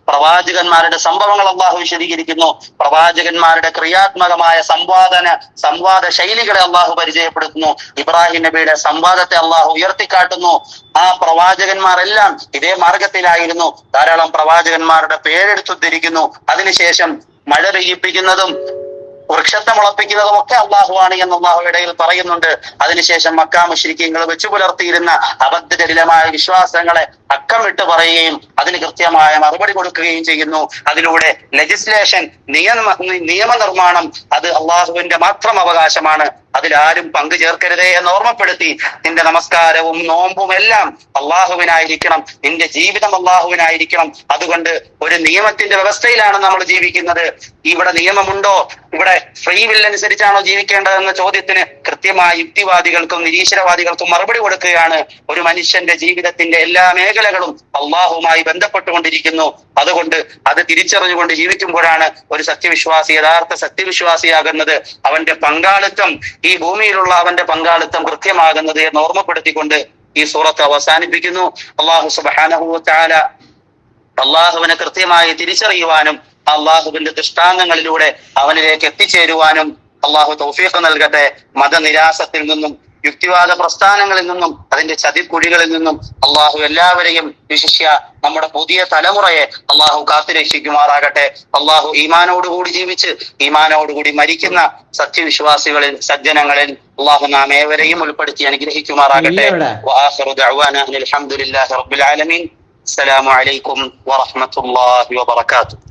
പ്രവാചകന്മാരുടെ സംഭവങ്ങൾ അള്ളാഹു വിശദീകരിക്കുന്നു. പ്രവാചകന്മാരുടെ ക്രിയാത്മകമായ സംവാദ ശൈലികളെ അള്ളാഹു പരിചയപ്പെടുത്തുന്നു. ഇബ്രാഹിം നബിയുടെ സംവാദത്തെ അള്ളാഹു ഉയർത്തിക്കാട്ടുന്നു. ആ പ്രവാചകന്മാരെല്ലാം ഇതേ മാർഗത്തിലായിരുന്നു. ധാരാളം പ്രവാചകന്മാരുടെ പേരെടുത്തുദ്ധരിക്കുന്നു. അതിനുശേഷം മഴ പെയ്യിപ്പിക്കുന്നതും വൃക്ഷത്തെ മുളപ്പിക്കുന്നതും ഒക്കെ അള്ളാഹുവാണ് എന്ന് അള്ളാഹു ഇടയിൽ പറയുന്നുണ്ട്. അതിനുശേഷം മക്കാ മുശ്രിക്കീങ്ങൾ വെച്ചു പുലർത്തിയിരുന്ന അബദ്ധജടിലമായ വിശ്വാസങ്ങളെ അക്കമിട്ട് പറയുകയും അതിന് കൃത്യമായ മറുപടി കൊടുക്കുകയും ചെയ്യുന്നു. അതിലൂടെ ലെജിസ്ലേഷൻ, നിയമനിർമ്മാണം അത് അള്ളാഹുവിന്റെ മാത്രം അവകാശമാണ്, അതിലാരും പങ്കു ചേർക്കരുതേ എന്ന് ഓർമ്മപ്പെടുത്തി, നിന്റെ നമസ്കാരവും നോമ്പും എല്ലാം അള്ളാഹുവിനായിരിക്കണം, നിന്റെ ജീവിതം അള്ളാഹുവിനായിരിക്കണം. അതുകൊണ്ട് ഒരു നിയമത്തിന്റെ വ്യവസ്ഥയിലാണ് നമ്മൾ ജീവിക്കുന്നത്. ഇവിടെ നിയമമുണ്ടോ, ഇവിടെ ഫ്രീ വിൽ അനുസരിച്ചാണോ ജീവിക്കേണ്ടതെന്ന ചോദ്യത്തിന് കൃത്യമായ യുക്തിവാദികൾക്കും നിരീശ്വരവാദികൾക്കും മറുപടി കൊടുക്കുകയാണ്. ഒരു മനുഷ്യന്റെ ജീവിതത്തിന്റെ എല്ലാ മേഖലകളും അള്ളാഹുമായി ബന്ധപ്പെട്ടുകൊണ്ടിരിക്കുന്നു. അതുകൊണ്ട് അത് തിരിച്ചറിഞ്ഞുകൊണ്ട് ജീവിക്കുമ്പോഴാണ് ഒരു സത്യവിശ്വാസി യഥാർത്ഥ സത്യവിശ്വാസിയാകുന്നത്. അവന്റെ പങ്കാളിത്തം, ഈ ഭൂമിയിലുള്ള അവന്റെ പങ്കാളിത്തം കൃത്യമാകുന്നത് എന്ന് ഓർമ്മപ്പെടുത്തിക്കൊണ്ട് ഈ സൂറത്ത് അവസാനിപ്പിക്കുന്നു. അള്ളാഹു സുബ്ഹാനഹു വ തആല അള്ളാഹുവിനെ കൃത്യമായി തിരിച്ചറിയുവാനും അള്ളാഹുവിന്റെ ദൃഷ്ടാന്തങ്ങളിലൂടെ അവനിലേക്ക് എത്തിച്ചേരുവാനും അള്ളാഹു തൗഫീഖ് നൽകട്ടെ. മതനിരാസത്തിൽ നിന്നും യുക്തിവാദ പ്രസ്ഥാനങ്ങളിൽ നിന്നും അതിന്റെ ചതിക്കുഴികളിൽ നിന്നും അള്ളാഹു എല്ലാവരെയും വിശിഷ്യ നമ്മുടെ പുതിയ തലമുറയെ അള്ളാഹു കാത്തുരക്ഷിക്കുമാറാകട്ടെ. അള്ളാഹു ഈമാനോടുകൂടി ജീവിച്ച് ഈമാനോടുകൂടി മരിക്കുന്ന സത്യവിശ്വാസികളിൽ സജ്ജനങ്ങളിൽ അള്ളാഹു നാം ഏവരെയും ഉൾപ്പെടുത്തി അനുഗ്രഹിക്കുമാറാകട്ടെ. വആഖിറു ദഅ്വാനാ അൽഹംദുലില്ലാഹി റബ്ബിൽ ആലമീൻ. അസ്സലാമു അലൈക്കും വറഹ്മത്തുള്ളാഹി വബറകാതുഹു.